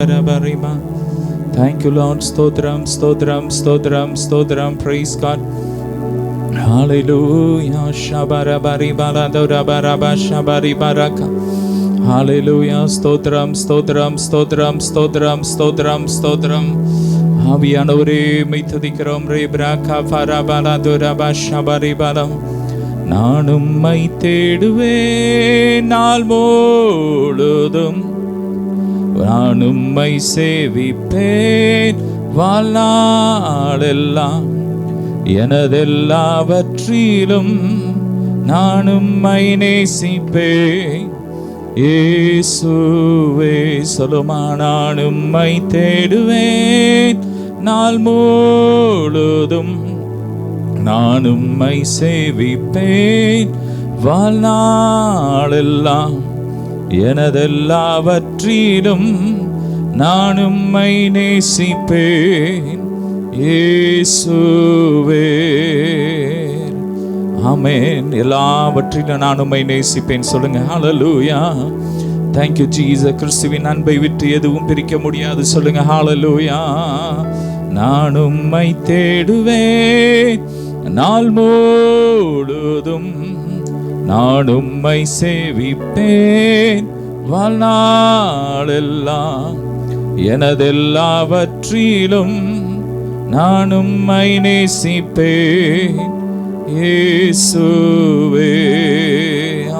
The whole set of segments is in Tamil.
Thank you, Lord. Stotram, stotram, stotram, stotram. Praise God. Hallelujah. Shabarabari baladoraba shabari baraka. Hallelujah. Stotram, stotram, stotram, stotram, stotram, stotram. ஆவியானவரே மை துதிக்கிறோம். ரே பிரகா ஃபரபலதோரபா ஷபரி பலம். நான் உம்மை தேடுவேன் நாள் முழுதும், நான் உம்மை சேவிப்பேன் வாழ்நாளெல்லாம், எனதெல்லாவற்றிலும் நான் உம்மை நேசிப்பேன் இயேசுவே. சொல்லுமா, நான் உம்மை தேடுவேன் நாள் முழுதும், நான் உம்மை சேவிப்பேன் வாழ்நாளெல்லாம், எனதெல்லாவற்றிலும் நான் உம்மை நேசிப்பேன் இயேசுவே. ஆமென். எல்லாவற்றிலும் நான் உம்மை நேசிப்பேன். சொல்லுங்க. ஹல்லேலூயா. Thank you Jesus. கிறிஸ்துவின் அன்பை விட்டு எதுவும் பிரிக்க முடியாது. சொல்லுங்க. ஹல்லேலூயா. நான் உம்மை தேடுவேன் நாள் முழுதும், நான் உம்மை சேவிப்பேன் வாழ்நாளெல்லாம், எனதெல்லாவற்றிலும் நான் உம்மை நேசிப்பேன் இயேசுவே.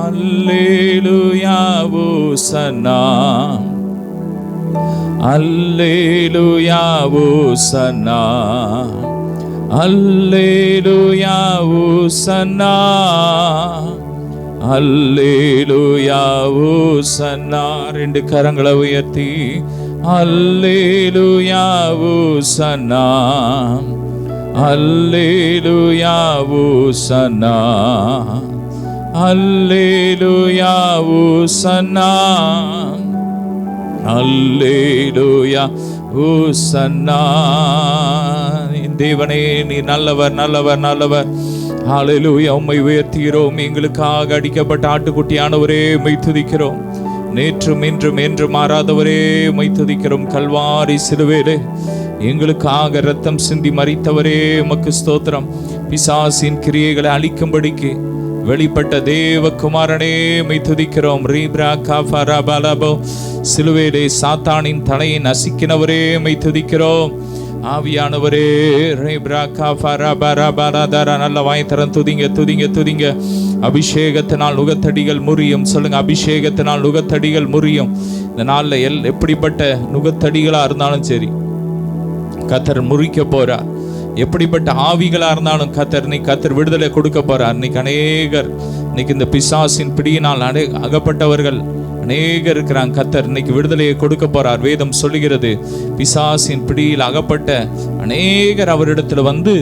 அல்லேலூயா ஓசன்னா, அல்லேலூயா ஓசன்னா, அல்லேலூயா ஓசன்னா, அல்லேலூயா ஓசன்னா. ரெண்டு கரங்களை உயர்த்தி அல்லேலூயா ஓசன்னா, அல்லேலூயா ஓசன்னா, அல்லேலூயா ஓசன்னா, அல்லேலூயா ஓசன்னா. தேவனே, நீ நல்லவர், நல்லவர், நல்லவர். ஹல்லேலூயா. உம்மை உயர்த்துகிறோம். எங்களுக்காக அடிக்கப்பட்ட ஆட்டுக்குட்டியானவரே உம்மை துதிக்கிறோம். நேற்றும் இன்றும் என்று மாறாதவரே உம்மை துதிக்கிறோம். கல்வாரி சிலுவையிலே எங்களுக்காக இரத்தம் சிந்தி மரித்தவரே உமக்கு ஸ்தோத்திரம். பிசாசின் கிரியைகளை அழிக்கும்படிக்கு வெளிப்பட்ட தேவகுமாரனே உம்மை துதிக்கிறோம். ரீப்ரா காஃபரா பலபோ. சிலுவையிலே சாத்தானின் தலையை நசுக்கினவரே உம்மை துதிக்கிறோம். ஆவியானவரே ரீப்ரா காஃபரா பரபரதர. நல்ல வாய்த்தரம் துதிங்க, துதிங்க, துதிங்க. அபிஷேகத்தினால் நுகத்தடிகள் முறியும். சொல்லுங்க. அபிஷேகத்தினால் நுகத்தடிகள் முறியும். இந்த நாளில் எப்படிப்பட்ட நுகத்தடிகளா இருந்தாலும் சரி, கர்த்தர் முறிக்க போறார். எப்படிப்பட்ட ஆவிகளா இருந்தாலும் கர்த்தர் விடுதலை கொடுக்க போறார். இன்னைக்கு அநேகர், இன்னைக்கு இந்த பிசாசின் பிடியினால் அகப்பட்டவர்கள் அநேகர் இருக்கிறாங்க. கர்த்தர் இன்னைக்கு விடுதலையை கொடுக்க போறார். வேதம் சொல்லுகிறது, பிசாசின் பிடியில் அகப்பட்ட அநேகர் அவரிடத்துல வந்து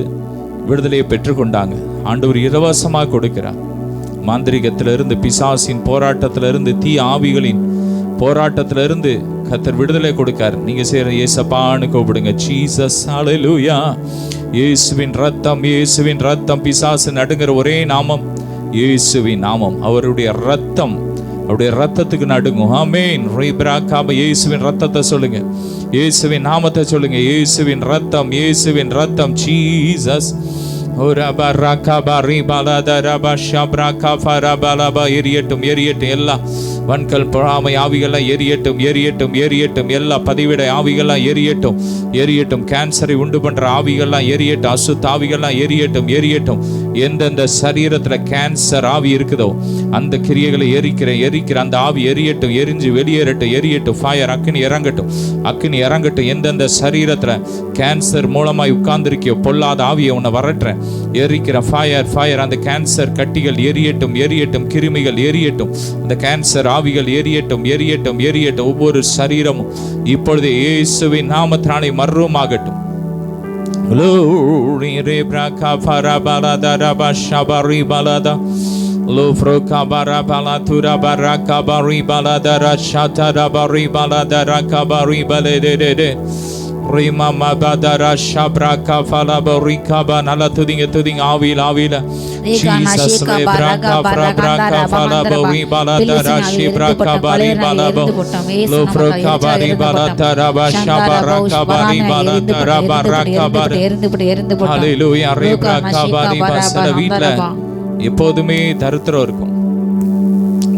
விடுதலையை பெற்றுக்கொண்டாங்க. ஆண்டவர் இலவசமாக கொடுக்கிறார். மாந்திரிகத்திலிருந்து, பிசாசின் போராட்டத்திலிருந்து, தீ ஆவிகளின் போராட்டத்திலிருந்து கர்த்தர் விடுதலை கொடுக்கார். நீங்க செய்யற ஏசப்பான்னு கூப்பிடுங்க. ஜீசஸ். ஹல்லேலூயா. இயேசுவின் ரத்தம், இயேசுவின் ரத்தம். பிசாசு நடுங்கிற ஒரே நாமம் இயேசுவின் நாமம். அவருடைய ரத்தம், அவருடைய ரத்தத்துக்கு நடுங்கும். ஆமென். இயேசுவின் ரத்தத்தை சொல்லுங்க, இயேசுவின் நாமத்தை சொல்லுங்க. இயேசுவின் ரத்தம், இயேசுவின் ரத்தம். ஜீசஸ். எரியட்டும், எரியட்டும். எல்லா வன்கல் பொறாமை ஆவிகள்லாம் எரியட்டும், எரியட்டும், எரியட்டும். எல்லா பதிவிட ஆவிகள்லாம் எரியட்டும், எரியட்டும். கேன்சரை உண்டு பண்ற ஆவிகள்லாம் எரியட்டும், அசுத்த ஆவிகள்லாம் எரியட்டும், எரியட்டும். எந்தெந்த சரீரத்துல கேன்சர் ஆவி இருக்குதோ அந்த கிரியைகளை எரிக்கிற அந்த ஆவி எரியட்டும், எரிஞ்சு வெளியேறட்டும், எரியட்டும். ஃபயர், அக்கினி இறங்கட்டும், அக்கினி இறங்கட்டும். எந்தெந்த சரீரத்துல கேன்சர் மூலமாய் உட்கார்ந்திருக்கியோ பொல்லாத ஆவியை உன்னை வரட்டுறேன், எரிக்கிற ஃபயர், ஃபயர். அந்த கேன்சர் கட்டிகள் எரியட்டும், எரியட்டும். கிருமிகள் எரியட்டும், அந்த கேன்சர் ஆவிகள் எரியட்டும், எரியட்டும், எரியட்டும். ஒவ்வொரு சரீரமும் இப்பொழுது இயேசுவின் நாமத்தினாலே மர்வமாகட்டும். ரீமா மபதரா ஷப்ராகா ஃபலப ரிகபா. நல்லா துதிங்க துதிங்க ஆவியில் ஆவியில். ஜீசஸ் லேப்ராகா ஃப்ராப்ராகா ஃபலப ரிபாலதரா ஷிப்ராகா பரிபாலப லோப்ரோகா பரிபாலதரா ஷபராகா பரிபாலதரா பராகா. ஹல்லேலூயா. ரீப்ராகா பரிபா. சில வீட்ல எப்போதுமே தரித்திரம் இருக்கும்,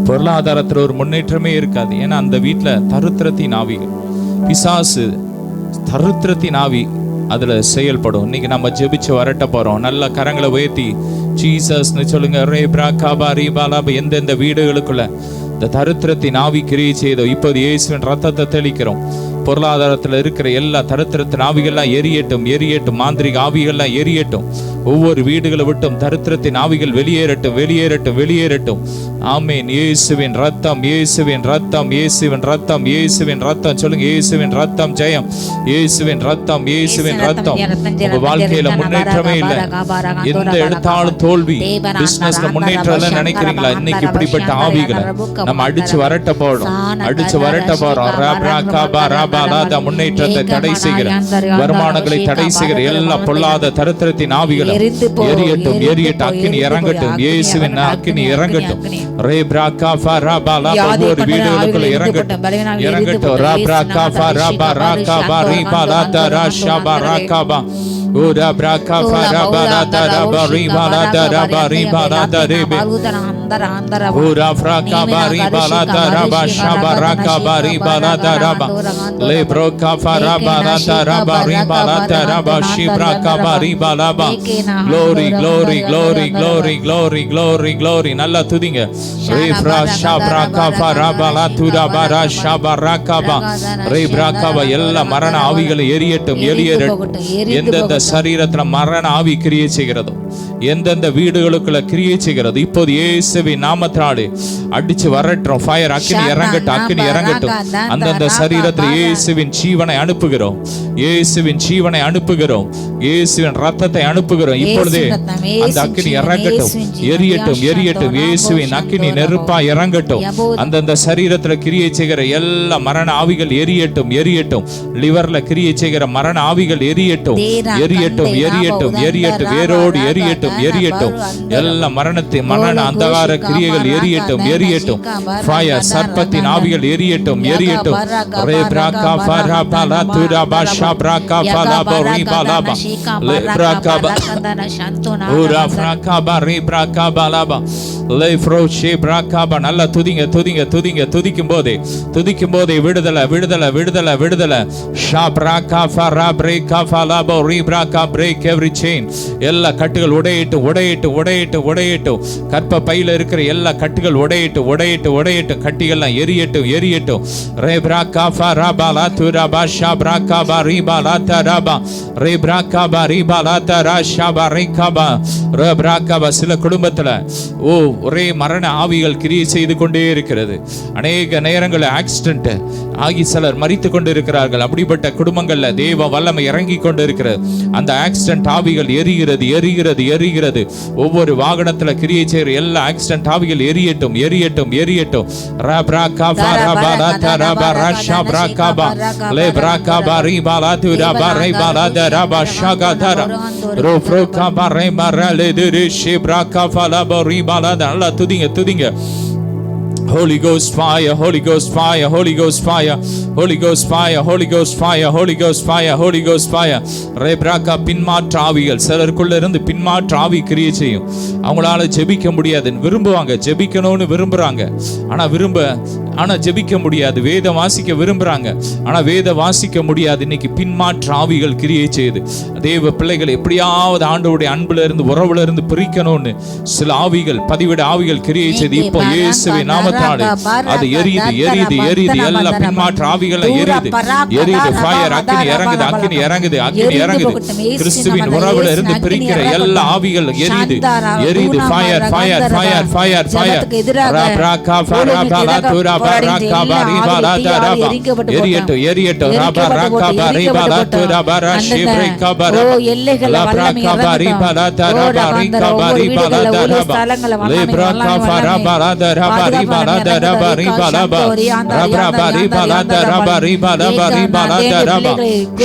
பொருளாதாரத்தில் ஒரு முன்னேற்றமே இருக்காது. ஏன்னா அந்த வீட்டில் தரித்திரத்தின் ஆவிகள், பிசாசு தரித்திரத்தின் ஆவி அதில் செயல்படும். இன்னைக்கு நம்ம ஜெபிச்சு வரட்ட போகிறோம். நல்ல கரங்களை உயர்த்தி ஜீசஸ்னு சொல்லுங்க. ரே பிராகாபா ரீபாலாபா. எந்தெந்த வீடுகளுக்குள்ள இந்த தரித்திரத்தின் ஆவி கிரியை செய்தோ இப்போது இயேசுவின் ரத்தத்தை தெளிக்கிறோம். பொருளாதாரத்தில் இருக்கிற எல்லா தரித்திரத்தின் ஆவிகள்லாம் எரியட்டும், எரியட்டும். மாந்திரிக ஆவிகள்லாம் எரியட்டும். ஒவ்வொரு வீடுகளை விட்டும் தரித்திரத்தின் ஆவிகள் வெளியேறட்டும், வெளியேறட்டும், வெளியேறட்டும். ஆமீன். இயேசுவின் ரத்தம், இயேசுவின் ரத்தம், இயேசுவின் ரத்தம், இயேசுவின் ரத்தம். சொல்லுங்க, இயேசுவின் ரத்தம் ஜெயம், இயேசுவின் ரத்தம், இயேசுவின் ரத்தம். உங்க வாழ்க்கையில முன்னேற்றமே இல்லை, எந்த எடுத்தாலும் தோல்வி, பிசினஸ்ல முன்னேற்றம் நினைக்கிறீங்களா? இன்னைக்கு இப்படிப்பட்ட ஆவிகளை நம்ம அடிச்சு வரட்ட போறோம், அடிச்சு வரட்ட போறோம். முன்னேற்றத்தை தடை செய்கிற, வருமானங்களை தடை செய்கிற எல்லா பொல்லாத தரித்திரத்தின் ஆவிகளும் எரியட்டும், எரியட்டும். அக்கினி இறங்கட்டும், இயேசுவின் அக்கினி இறங்கட்டும். ரே பிராகா ஃபராபாலா. ஒவ்வொரு வீடுகளுக்குள்ள இறங்கட்டும், இறங்கட்டும். ரா பிராகா ஃபராபா ராகாபா ரீபாலா தரா ஷபா ராகாபா. ஓரா பிராகா ஃபராபாலா தரா பரிபாலா தரா பரிபாலா தரேபே. ஓரா ஃப்ராகாபா ரீபாலா தரா ஷபா ராகாபா ரீபாலா தரா லே ப்ரோகா ஃபராபாலா தரா பரிபாலா தரா ஷிப்ராகாபா ரீபாலா பா. Glory glory glory glory glory glory glory. நல்லா துதிங்க. ரே ஃப்ரா ஷப்ராகா ஃபராபாலா துராபா ஷபா ராகாபா ரே பிராகாபா. எல்லா மரண ஆவிகளை எரியட்டும், எரியட்டும். எந்தெந்த சரீரத்துல மரண ஆவி கிரியை செய்கிறதோ, எந்தெந்த வீடுகளுக்குள்ள கிரியை செய்கிறது, இப்போது இயேசுவின் நாமத்தினாலே அடிச்சு வரட்டும். ஃபயர் அக்கினி இறங்கட்டும், அக்கினி இறங்கட்டும். அந்தந்த சரீரத்தில் இயேசுவின் ஜீவனை அனுப்புகிறோம், இயேசுவின் ஜீவனை அனுப்புகிறோம், இயேசுவின் ரத்தத்தை அனுப்புகிறோம். இப்பொழுதே அந்த அக்கினி இறங்கட்டும், எரியட்டும், எரியட்டும். இயேசுவின் அக்கினி நெருப்பா இறங்கட்டும். அந்தந்த சரீரத்தில் கிரியை செய்கிற எல்லா மரண ஆவிகள் எரியட்டும், எரியட்டும். லிவர்ல கிரியை செய்கிற மரண ஆவிகள் எரியட்டும், எரியட்டும், எரியட்டும், எரியட்டும். வேரோடு எரியட்டும், எரியட்டும். எல்லா மரணத்தை மரண அந்தகார கிரியைகள் எரியட்டும், எரியட்டும். ஃபயர் சர்ப்பத்தின் ஆவிகள் எரியட்டும், எரியட்டும். ரே பிராகா ஃபராபாலா துராபா ஷப்ராகா ஃபலாபா ரீபாலாபா லே பிராகாபா ஓரா ஃப்ராகாபா ரே பிராகாபாலாபா லே ஃப்ரோஷே பிராகாபா. நல்லா துதிங்க, துதிங்க, துதிங்க. துதிக்கும் போதே விடுதலை, விடுதலை, விடுதலை, விடுதலை. ஷப்ராகா ஃபரா பிரேகா ஃபலாபா ரீ பிராகா பிரேக் எவ்ரி செயின். எல்லா கட்டுகள் உடையட்டும், உடையட்டும், உடையட்டும், உடையட்டும். கற்ப பையில இருக்கிற எல்லா கட்டுகள் உடையட்டும், உடையட்டும், உடையட்டும். கட்டிகள்லாம் எரியட்டும், எரியட்டும். ரே பிராகா ஃபராபாலா துராபா ஷப்ராகாபா ரீபாலா தராபா ரே பிராகாபா ரீபாலா தரா ஷபா ரேகாபா ரே பிராகாபா. சில குடும்பத்துல ஒரே மரண ஆவிகள் கிரியை செய்து கொண்டே இருக்கிறது. அநேக நேரங்களில் ஆக்சிடென்ட் ஆகி சிலர் மரித்து கொண்டு இருக்கிறார்கள். அப்படிப்பட்ட குடும்பங்கள்ல தேவ வல்லமை இறங்கி கொண்டு இருக்கிறது. அந்த ஆக்சிடென்ட் ஆவிகள் எரிகிறது, எரிகிறது, எரிகிறது. ஒவ்வொரு வாகனத்துல கிரியை செய்கிற எல்லா ஆக்சிடென்ட் ஆவிகள் எரியட்டும், எரியட்டும், எரியட்டும். ரா பிராகா ஃபராபாலா தராபா ரஷா பிராகாபா லே பிராகாபா ரீபாலா துராபா ரீபாலா தராபா ஷகா தரா ரோ ஃப்ரோகாபா ரேமாரா லே திரி ஷே பிராகா ஃபலாபா ரீபாலா. நல்லா துதிங்க, துதிங்க. Holy Ghost fire, Holy Ghost fire, Holy Ghost fire, Holy Ghost fire, Holy Ghost fire, Holy Ghost fire, Holy Ghost fire. ரேப்ராகா பின்மாற்ற ஆவிகள் சிலருக்குள்ள இருந்து பின்மாற்ற ஆவி கிரியை செய்யும். அவங்களால ஜெபிக்க முடியாது, விரும்புவாங்க, ஜெபிக்கணும்னு விரும்புறாங்க, ஆனா ஜெபிக்க முடியாது. வேதம் வாசிக்க விரும்புறாங்க, ஆனா வேத வாசிக்க முடியாது. இன்னைக்கு பின்மாற்ற ஆவிகள் கிரியை செய்யுது. தேவ பிள்ளைகள் எப்படியாவது ஆண்டவருடைய அன்புல இருந்து உறவுல இருந்து பிரிக்கணும்னு சில ஆவிகள், பதிவிட ஆவிகள் கிரியை செய்து இப்போ இயேசுவின் நாமத்தாலே அது எரியுது, எரியுது, எரியுது. எல்லா பின்மாற்ற ஆவிகள் எரியுது, எரியுது. ஃபயர் அக்கினி இறங்குது, அக்கினி இறங்குது, அக்கினி இறங்குது. கிறிஸ்துவின் உறவுல இருந்து பிரிக்கிற எல்லா ஆவிகள் எரியுது, எரியுது. Fire, fire, fire, fire, fire. ரா பிராகா ஃபராபாலா துராபா ரபரகபரி பலதரப எரியட்டும் எரியட்டும் ரபரகபரி பலதரபர ஷிப்ரிகபர லப்ரகபரி பலதரபரி கபரி பலதரப லிப்ரகபர பலதரபரி பலதரபரி பலப ரபரபரி பலதரபரி பலபரி பலதரப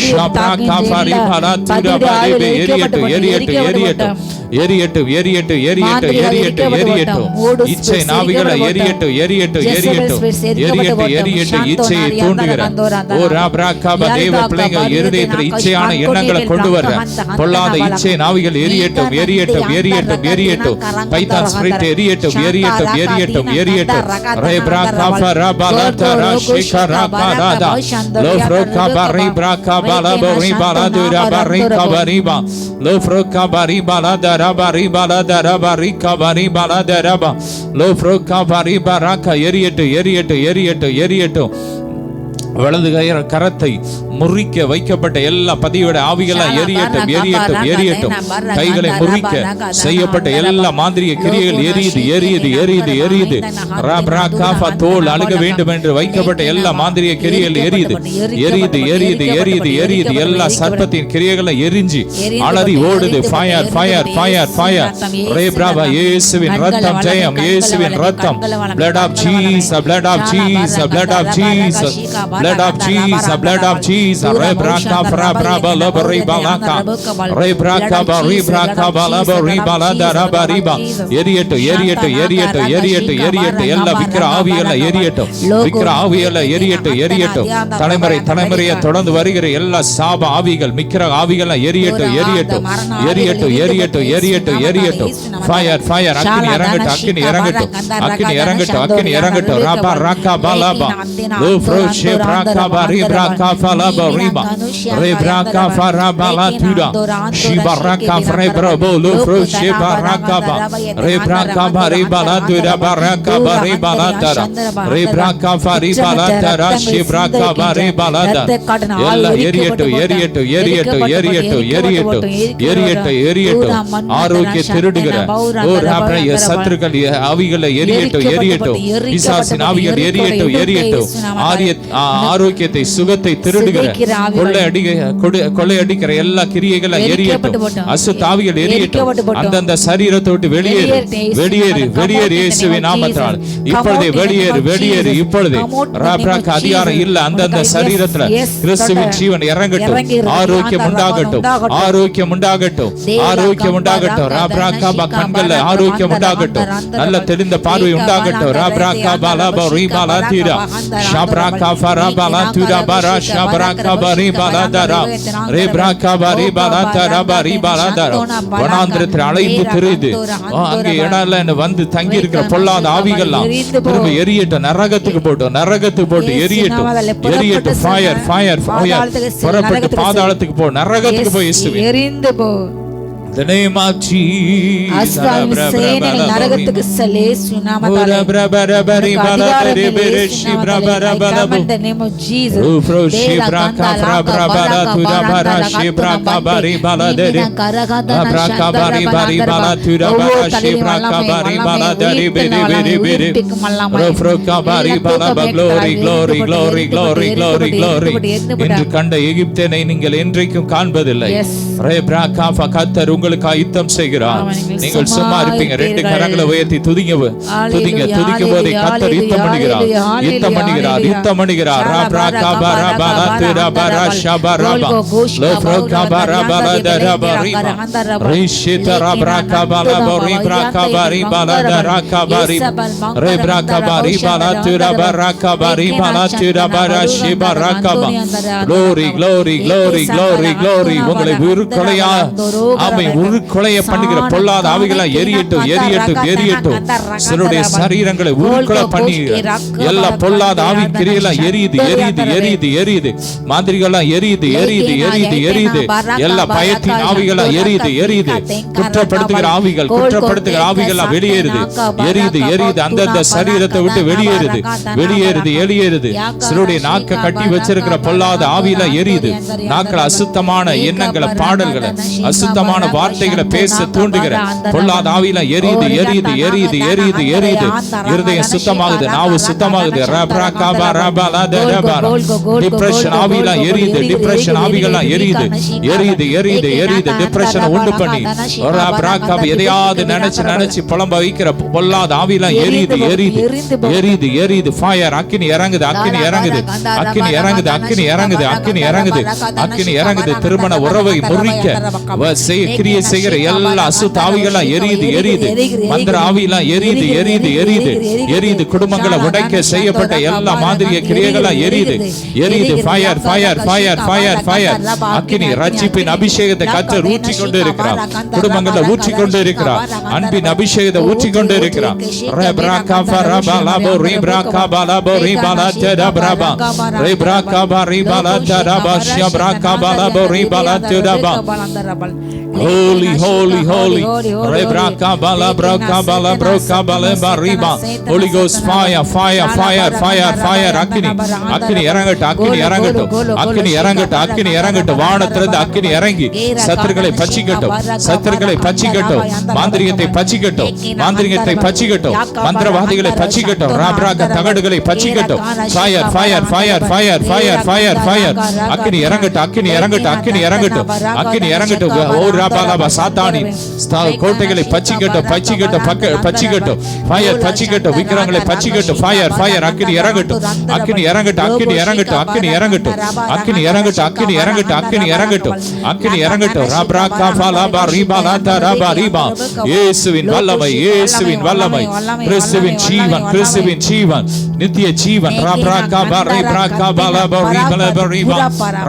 ஷப்ரகபரி பலதரபரி எரியட்டும் எரியட்டும் எரியட்டும் எரியட்டும் எரியட்டும் எரியட்டும் எரியட்டும் எரியட்டும் இச்சை நாவிகளை எரியட்டும் எரியட்டும் எரியட்டும் எரியட்டும் எரியட்டும் இச்சையை தூண்டுகிற ஓ ராப்ராகாப தேவ பிள்ளைங்க இருதயத்தில் இச்சையான எண்ணங்களை கொண்டு வர்ற பொல்லாத இச்சை நாவிகள் எரியட்டும் எரியட்டும் எரியட்டும் எரியட்டும் பைத்தான் ஸ்பிரிட் எரியட்டும் எரியட்டும் எரியட்டும் எரியட்டும் ரேப்ராகாப ரபலதர ஷிகரகதா லோஃப்ரோகாப ரிப்ராகாப லபரிபலதுர பரிகபரிபா லோஃப்ரோகாப ரிபலதர எரியட்டும் வலது கரத்தை முறிக்க வைக்கப்பட்ட எல்லா பதியோட ஆவிகளா எரியட்டும் எரியட்டும் எரியட்டும் கைகளை முறிக்க செய்யப்பட்ட எல்லா மாந்திரிய கிரியைகள் எரியுது எரியுது எரியுது எரியுது தோல் அழுக வேண்டும் என்று வைக்கப்பட்ட எல்லா மாந்திரிய கிரியைகள் எரியுது எரியுது எரியுது எரியுது எரியுது எல்லா சர்ப்பத்தின் கிரியைகளை எரிஞ்சு அலறி ஓடுது ஃபயர் ஃபயர் ஃபயர் ஃபயர் ரே பிரபா இயேசுவின் ரத்தம் ஜெயம் இயேசுவின் ரத்தம் blood of Jesus blood of Jesus blood of Jesus blood of Jesus blood of Jesus rebraka frabra balabaribalaka rebraka baribraka balabaribaladarabriba எரியட்டும் எரியட்டும் எரியட்டும் எரியட்டும் எரியட்டும் எல்லா விக்கிர ஆவிகளை எரியட்டும் விக்கிர ஆவிகளை எரியட்டும் எரியட்டும் தலைமுறை தலைமுறையை தொடர்ந்து வருகிற எல்லா சாப ஆவிகள் விக்கிர ஆவிகளை எரியட்டும் எரியட்டும் எரியட்டும் எரியட்டும் எரியட்டும் எரியட்டும் ஃபயர் ஃபயர் அக்கினி இறங்கட்டும் அக்கினி இறங்கட்டும் அக்கினி இறங்கட்டும் அக்கினி இறங்கட்டும் ரபா ரகா பலபா லோஃப்ரோ ஷேப்ராகா பரிப்ராகா ஃபலபரிபா ரெப்ராகா ஃபரபலதுரா ஷிபராகா ஃப்ரெப்ரபோ லோஃப்ரோ ஷேபராகா ரெப்ராகா பரிபலதுரா பராகா பரிபலதரா ரெப்ராகா ஃபரிபலதரா ஷிபராகா பரிபலதா எல்லா எரியட்டும் எரியட்டும் எரியட்டும் எரியட்டும் எரியட்டும் எரியட்டும் எரியட்டும் ஆரோக்கிய திருடுகிற ஓர் ஆப்ரைய சத்துருக்கள் ஆவிகளை எரியட்டும் எரியட்டும் பிசாசின் ஆவிகள் எரியட்டும் எரியட்டும் ஆரோக்கியத்தை சுகத்தை திருடுகிற கொள்ளையடிக்கிற எல்லா கிரியைகளை எரியட்டும் அசுத்த ஆவிகள் எரியட்டும் அந்தந்த சரீரத்தை விட்டு வெளியேறு வெளியேறு வெளியேறு இயேசுவின் நாமத்தால் இப்பொழுதே வெளியேறு வெளியேறு இப்பொழுதே ராப்ராக்கு அதிகாரம் இல்ல அந்தந்த சரீரத்துல கிறிஸ்துவின் ஜீவன் இறங்கட்டும் ஆரோக்கியம் உண்டாகட்டும் ஆரோக்கியம் உண்டாகட்டும் ஆரோக்கியம் உண்டாகட்டும் ராப்ராக்கா கண்கள்ல ஆரோக்கியம் உண்டாகட்டும் நல்ல தெரிந்த பார்வை உண்டாகட்டும் ராப்ராக்கா பாலபா ரீபாலா தீரா ஷாப்ராக்கா ஃபராபாலா தீரா பரா ஷாப்ராக்கா பரிபாலா தரா ரேப்ராக்கா பரிபாலா தரா பரிபாலா தரா வனாந்திரத்தில் அலைந்து திரியுது அங்கே இடம்ல வந்து தங்கி இருக்கிற பொல்லாத ஆவிகள்லாம் திரும்ப எரியட்டும் நரகத்துக்கு போட்டு எரியட்டும் எரியட்டும் ஃபயர் ஃபயர் ஃபயர் புறப்பட்டு பாதாளத்துக்கு போ நரகத்துக்கு போய் இயேசுவே எரிந்து போ the name of Jesus நரகத்துக்கு செல்லே சுனாமத்தாலே the name of Jesus என்று கண்ட எகிப்தியனை நீங்கள் என்றைக்கும் காண்பதில்லை உங்களுக்கு யுத்தம் செய்கிறார் நீங்கள் சும்மா இருப்பீங்க ரெண்டு கரங்களை உயர்த்தி துதிங்க துதிங்க துதிக்கும் போதே கர்த்தர் யுத்தம் பண்ணுகிறார் யுத்தம் பண்ணுகிறார் யுத்தம் பண்ணுகிறார் ராப்ராகா பரபலா திரபரா ஷபரபா லோப்ரோகா பரபலா தரபரிபா ரிஷித ராப்ராகா பலபா ரிப்ராகா பரிபலா தரகா பரிபா ரெப்ராகா பரிபலா திரபராகா பரிபலா திரபரா ஷிபராகா glory glory glory glory glory உங்களை உருக்கொலையா ஆமை உருக்கொலைய பண்ணுகிற பொல்லாத ஆவிகளை எரியட்டும் எரியட்டும் எரியட்டும் சிலருடைய சரீரங்களை உருக்கொலை பண்ணி எல்லா பொல்லாத ஆவி கிரியெல்லாம் எரியுது எரியுது எரியுது எரியுது மாந்திரிகள்லாம் எரியுது எரியுது எரியுது எரியுது எல்லா பயத்தின் ஆவிகளா எரியுது எரியுது குற்றப்படுத்துகிற ஆவிகள் வெளியேறுது எரியுது எரியுது அந்தந்த சரீரத்தை விட்டு வெளியேறுது வெளியேறுது வெளியேறுது சிலருடைய நாக்க கட்டி வச்சிருக்கிற பொல்லாத ஆவியில எரியுது நாக்கள் அசுத்தமான எண்ணங்களை பாடல்களை அசுத்தமான வார்த்தைகளை பேச தூண்டுகிற பொல்லாத ஆவியெல்லாம் எரியுது எரியுது எரியுது எரியுது எரியுது. இருதயம் சுத்தமாகுது, நாவு சுத்தமாகுது. டிப்ரெஷன் ஆவியெல்லாம் எரியுது, டிப்ரெஷன் ஆவிகள்லாம் எரியுது எரியுது எரியுது எரியுது. டிப்ரெஷனை உண்டு பண்ணி எதையாவது நினைச்சு புலம்ப வைக்கிற பொல்லாத ஆவியெல்லாம் எரியுது எரியுது எரியுது எரியுது. ஃபயர் அக்கினி இறங்குது அக்கினி இறங்குது அக்கினி இறங்குது அக்கினி இறங்குது அக்கினி இறங்குது அக்கினி இறங்குது. திருமண உறவை முறிக்க கிரியை செய்கிற எல்லா அசுத்த ஆவிகள்லாம் எரியுது எரியுது. மந்திர ஆவியெல்லாம் எரியுது எரியுது எரியுது எரியுது. குடும்பங்களை உடைக்க செய்யப்பட்ட எல்லா மாதிரிய கிரியைகள்லாம் எரியுது எரியுது. Fire fire fire fire fire. அக்கினி ரட்சிப்பின் அபிஷேகத்தை கர்த்தர் ஊற்றி கொண்டு இருக்கிறார். குடும்பங்களை ஊற்றி கொண்டு இருக்கிறார். அன்பின் அபிஷேகத்தை ஊற்றி கொண்டு இருக்கிறார். Holy, holy, holy. Holy Ghost fire, fire, fire, fire, fire. அக்கினி அக்கினி இறங்கட்டும் அக்கினி இறங்கட்டும் அக்கினி இறங்கட்டும் அக்கினி இறங்கட்டும். வானத்திலிருந்து அக்கினி இறங்கி சத்துருக்களை பட்சிக்கட்டும் சத்துருக்களை பட்சிக்கட்டும். மாந்திரிகத்தை பட்சிக்கட்டும் மாந்திரிகத்தை பட்சிக்கட்டும். மந்திரவாதிகளை பட்சிக்கட்டும். ராப்ராக தகடுகளை பட்சிக்கட்டும். Fire fire fire fire fire fire fire. அக்கினி இறங்கட்டும் அக்கினி இறங்கட்டும் அக்கினி இறங்கட்டும் அக்கினி இறங்கட்டும். ஓ ராபாலாபா சாத்தானி கோட்டைகளை பட்சிக்கட்டும் பட்சிக்கட்டும் பட்சிக்கட்டும். ஃபயர் பட்சிக்கட்டும். விக்கிரங்களை பட்சிக்கட்டும். Fire fire. அக்கினி இறங்கட்டும் அக்கினி இறங்கட்டும் அக்கினி இறங்கட்டும் அக்கினி இறங்கட்டும் அக்கினி இறங்கட்டும் அக்கினி இறங்கட்டும் அக்கினி இறங்கட்டும் அக்கினி இறங்கட்டும். ராப்ரா காபாலாபா ரீபாலா தராபா ரீபா. இயேசுவின் வல்லமை இயேசுவின் வல்லமை. கிறிஸ்துவின் ஜீவன் கிறிஸ்துவின் ஜீவன் நித்திய ஜீவன். ராப்ரா காபா ரீப்ரா காபாலாபா ரீபாலா ரீபா.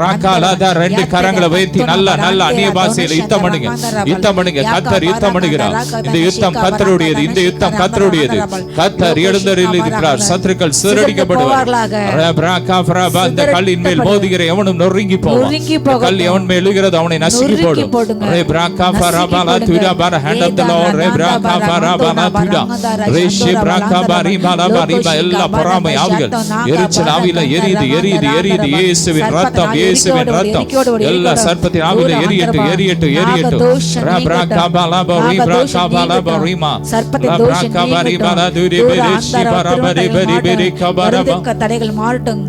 ராகாலாதா ரெண்டு கரங்களை வைத்து நல்ல நல்ல அந்நிய பாஷையில யுத்தம் பண்ணுங்க யுத்தம் பண்ணுங்க. கர்த்தர் யுத்தம் பண்ணுகிறார். இந்த யுத்தம் கர்த்தருடையது இந்த யுத்தம் கர்த்தருடையது. கர்த்தர் எழுந்தருளில் இருக்கிறார். சத்துருக்கள் சிதறடிக்கப்படுவார். இந்த கல்லின் மேல் மோதுகிற எவனும் நொறுங்கி போவான். கல் எவன் மேல் விழுகிறது அவனை நசுக்கி போடும். Hand of the Lord. எல்லா பொறாமை ஆவிகள் எரிச்சல் ஆவியில எரியுது எரியுது எரியுது. இயேசுவின் ரத்தம் இயேசுவின் ரத்தம் எல்லா சர்ப்பத்தின் ஆவியில எரியட்டு எரியட்டு எரியட்டு. தடைகள் மாறட்டும்.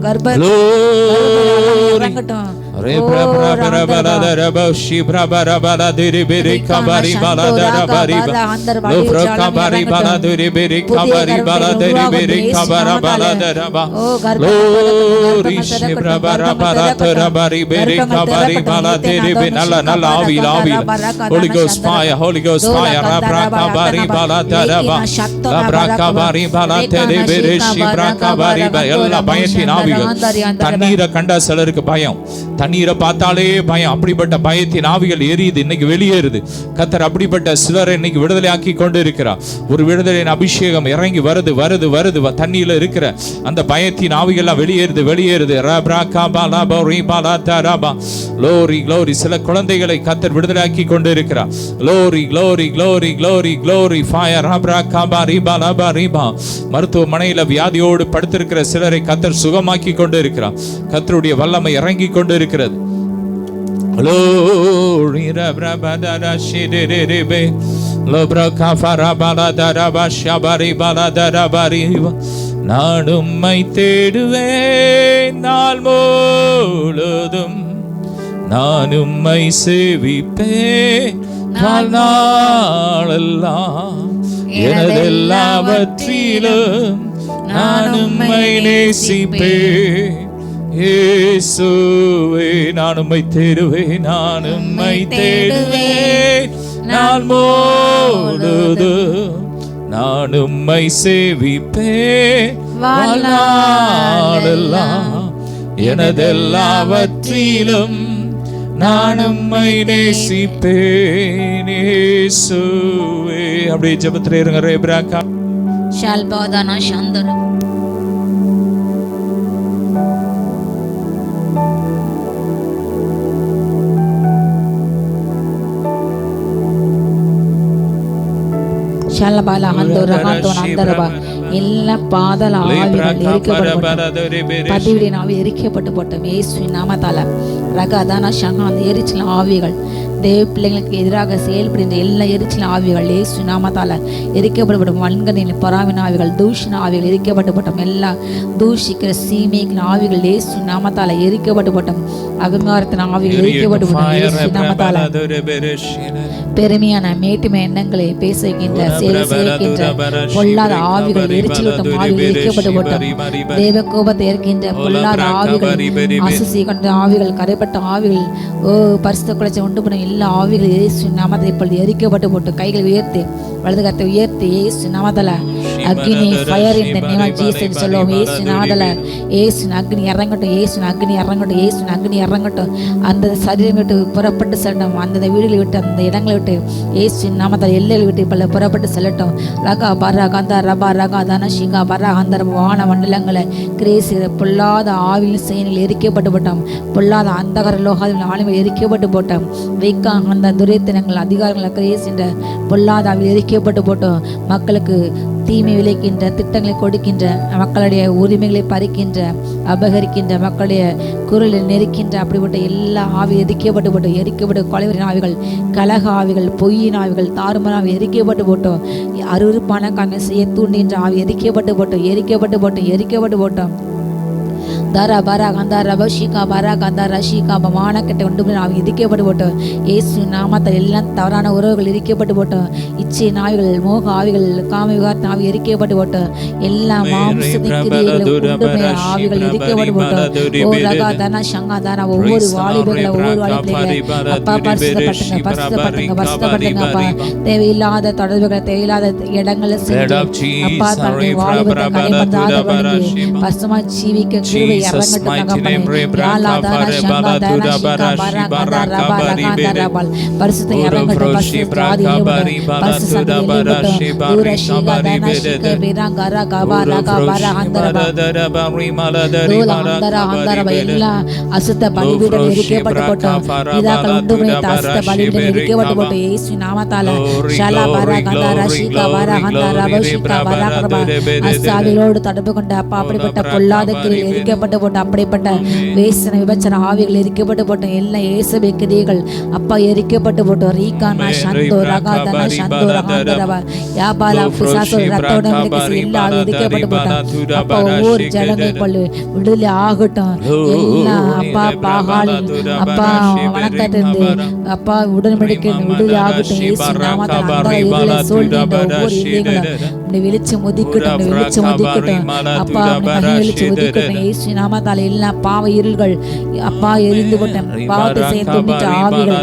நல்ல ஆவியில் ஆவியில் Holy Ghost fire Holy Ghost fire. எல்லா பயத்தின் ஆவிகள். தண்ணீரை கண்டா சிலருக்கு பயம், தண்ணீரை பார்த்தாலே பயம். அப்படிப்பட்ட பயத்தின் ஆவிகள் எரியுது இன்னைக்கு வெளியேறுது. கர்த்தர் அப்படிப்பட்ட சிலரை இன்னைக்கு விடுதலை ஆக்கி கொண்டு இருக்கிறார். ஒரு விடுதலையின் அபிஷேகம் இறங்கி வருது வருது வருது. தண்ணியில இருக்கிற அந்த பயத்தின் ஆவிகள்லாம் வெளியேறுது வெளியேறுது. Glory glory. சில குழந்தைகளை கர்த்தர் விடுதலை ஆக்கி கொண்டு இருக்கிறார். Glory glory glory glory glory fire. மருத்துவமனையில வியாதியோடு படுத்திருக்கிற சிலரை கர்த்தர் சுகமாக்கி கொண்டு இருக்கிறார். கர்த்தருடைய வல்லமை இறங்கி கொண்டு இருக்கிறது. நான் உம்மை தேடுவேன் நாள் முழுதும், நான் உம்மை சேவிப்பேன் நாளெல்லாம். எனதெல்லாவற்றிலும் நான் உம்மை நேசிப்பேன் இயேசுவே. நான் உம்மை தேடுவேன் நான் உம்மை தேடுவேன் நாள் முழுதும், நான் உம்மை சேவிப்பேன் வாழ்நாளெல்லாம். எனதெல்லாவற்றிலும் நான் உம்மை நேசிப்பேன் இயேசுவே. அப்படியே ஜெபத்திலே இருங்க. ரேப்ராகா ஷால்பாதானா சாந்தர ஷாலபாலா ஹந்தோரா ஹந்தோனா அந்தரபா. எல்லா பாதாள ஆவிகள் எரிக்கப்பட்டு பதிவிடின் ஆவி எரிக்கப்பட்டு போட்டோம் இயேசுவின் நாமத்தால. ரகதான சங்கா அந்த எரிச்சல் ஆவிகள் தேவ பிள்ளைங்களுக்கு எதிராக செயல்படுகின்ற எல்லா எரிச்சல் ஆவிகள் இயேசு நாமத்தால எரிக்கப்பட்டுப்படும். வன்கனின் பராவின் ஆவிகள் தூஷண ஆவிகள் எரிக்கப்பட்டுப்பட்டோம். எல்லா தூஷிக்கிற சீமைக்கிற ஆவிகள் இயேசு நாமத்தால எரிக்கப்பட்டுப்பட்டோம். அகங்காரத்தின் ஆவிகள் எரிக்கப்பட்டுப்பட்டோம் இயேசு நாமத்தால. பெருமையான மேட்டுமை எண்ணங்களை பேச வைக்கின்ற செய்கின்ற பொல்லாத ஆவிகள் எரிச்சலூட்டும் ஆவிகள் எரிக்கப்பட்டுப்பட்டோம். தேவ கோபத்தை ஏற்கின்ற பொல்லாத ஆவிகள் அசுசி கண்ட ஆவிகள் கரைப்பட்ட ஆவிகள் பரிசுத்த குலைச்சை உண்டு பண்ண எல்லா ஆவிகள் இயேசு நாமத்தை இப்பொழுது எரிக்கப்பட்டு போட்டு கைகளை உயர்த்தி வலது கரத்தை உயர்த்தி இயேசு நாமத்துல அக்னி fire in the name of Jesus சொல்லுவோம். இயேசு நாமத்துல இயேசு அக்னி இறங்கட்டும், இயேசு அக்னி இறங்கட்டும், இயேசு அக்னி இறங்கட்டும். அந்த சரீரம் விட்டு புறப்பட்டு செல்லட்டும், அந்த வீடுகளை விட்டு அந்த இடங்களை விட்டு இயேசு நாமத்தில் எல்லைகளை விட்டு இப்ப புறப்பட்டு செல்லட்டும். ரகா பரா கந்தா ரபா ரகா தனஷிகா பரா அந்த வான மண்டலங்களை கிரேசிற பொல்லாத ஆவியில் செயலில் எரிக்கப்பட்டு போட்டோம். பொல்லாத அந்தகர லோகாதில் ஆளுமை எரிக்கப்பட்டு போட்டோம். வைக்கா அந்த துரைத்தனங்கள் அதிகாரங்களை கிரேசின்ற பொல்லாத ஆவியில் எரிக்கப்பட்டு போட்டோம். மக்களுக்கு தீமை விளைக்கின்ற திட்டங்களை கொடுக்கின்ற மக்களுடைய உரிமைகளை பறிக்கின்ற அபகரிக்கின்ற மக்களுடைய குரலை நெருக்கின்ற அப்படிப்பட்ட எல்லா ஆவி எரிக்கப்பட்டு போட்டோம். எரிக்கப்பட்டு கொலைவரின் ஆவிகள் கலக ஆவிகள் பொய்யின் ஆவிகள் தாறுமாற ஆவி எரிக்கப்பட்டு போட்டோம். அருவருப்பான காரியம் செய்ய தூண்டுகின்ற ஆவி எரிக்கப்பட்டு போட்டோம். எரிக்கப்பட்டு போட்டோம். எரிக்கப்பட்டு போட்டோம். தாரா பாரா கந்தா ரபஷிகா பாரா கந்தா ரஷிகா மானக்கட்டை உண்டு ஆவி எரிக்கப்பட்டு போட்டோம். இயேசு நாமத்தில் எல்லாம் தவறான உறவுகள் எரிக்கப்பட்டு போட்டோம். இச்சை நாவிகள் மோக ஆவிகள் காம விகாரத்தின் ஆவி எரிக்கப்பட்டு போட்டோம். எல்லா மாம்சத்தின் கிரியைகளை ஆவிகள் எரிக்கப்பட்டு போட்டோம். ஓ ரகா தனா சங்கா தானா ஒவ்வொரு வாலிபர்களை ஒவ்வொரு வாலிபர்களை அப்பா பரிசுத்தப்பட்டுங்க பரிசுத்தப்பட்டுங்க பரிசுத்தப்பட்டுங்க அப்பா. தேவையில்லாத தொடர்புகளை தேவையில்லாத இடங்களை சென்று அப்பா தன்னுடைய வாலிபத்தை கரைபந்தாத பண்ணி பசுமா ஜீவிக்க கிருபை அசுத்த பலிபீடம் எரிக்கப்பட்டு போட்டோம். பிதாக்கள் உண்டு பண்ணிய அசுத்த பலிபீடம் எரிக்கப்பட்டு போட்டோம். இயேசு நாமத்தால ஷலா பரா கந்தா ரஷிகா பரா கந்தா ரபஷிகா பரா கரபா அஸ்ஸாவிலோடு தொடர்பு கொண்ட அப்பா அப்படிப்பட்ட பொல்லாத கிரியில் எரிக்கப்பட்டு போட்ட அப்படிப்பட்ட வேசன விபச்சன ஆவிகள் எரிக்கப்பட்டு போட்டோம். எல்லா இயேசுவே கிரியைகள் அப்பா எரிக்கப்பட்டு போட்டோம். ரீகானா சந்தோ ரகாதனா சந்தோ ரகாந்தரவா யாபாலா பிசாசோ ரத்தோட எல்லா ஆவி எரிக்கப்பட்டு போட்டோம். அப்பா ஒவ்வொரு ஜனங்களுக்குள்ள விடுதலை ஆகட்டும். எல்லா அப்பா பாகாலில் அப்பா வணக்கத்திலிருந்து அப்பா உடன்படிக்கை விடுதலை ஆகட்டும். இயேசு நாமத்தால் அந்த இருளை சூழ்கின்ற ஒவ்வொரு இதயங்களும் வெளிச்சம் ஒதுக்கட்டும், வெளிச்சம் ஒதுக்கட்டும் அப்பா வெளிச்சம் ஒதுக்கட்டும். இயேசு நாமத்தால் எல்லா பாவ இருள்கள் அப்பா எரிந்து போட்டோம். பாவத்தை செய்ய ஆவிகள்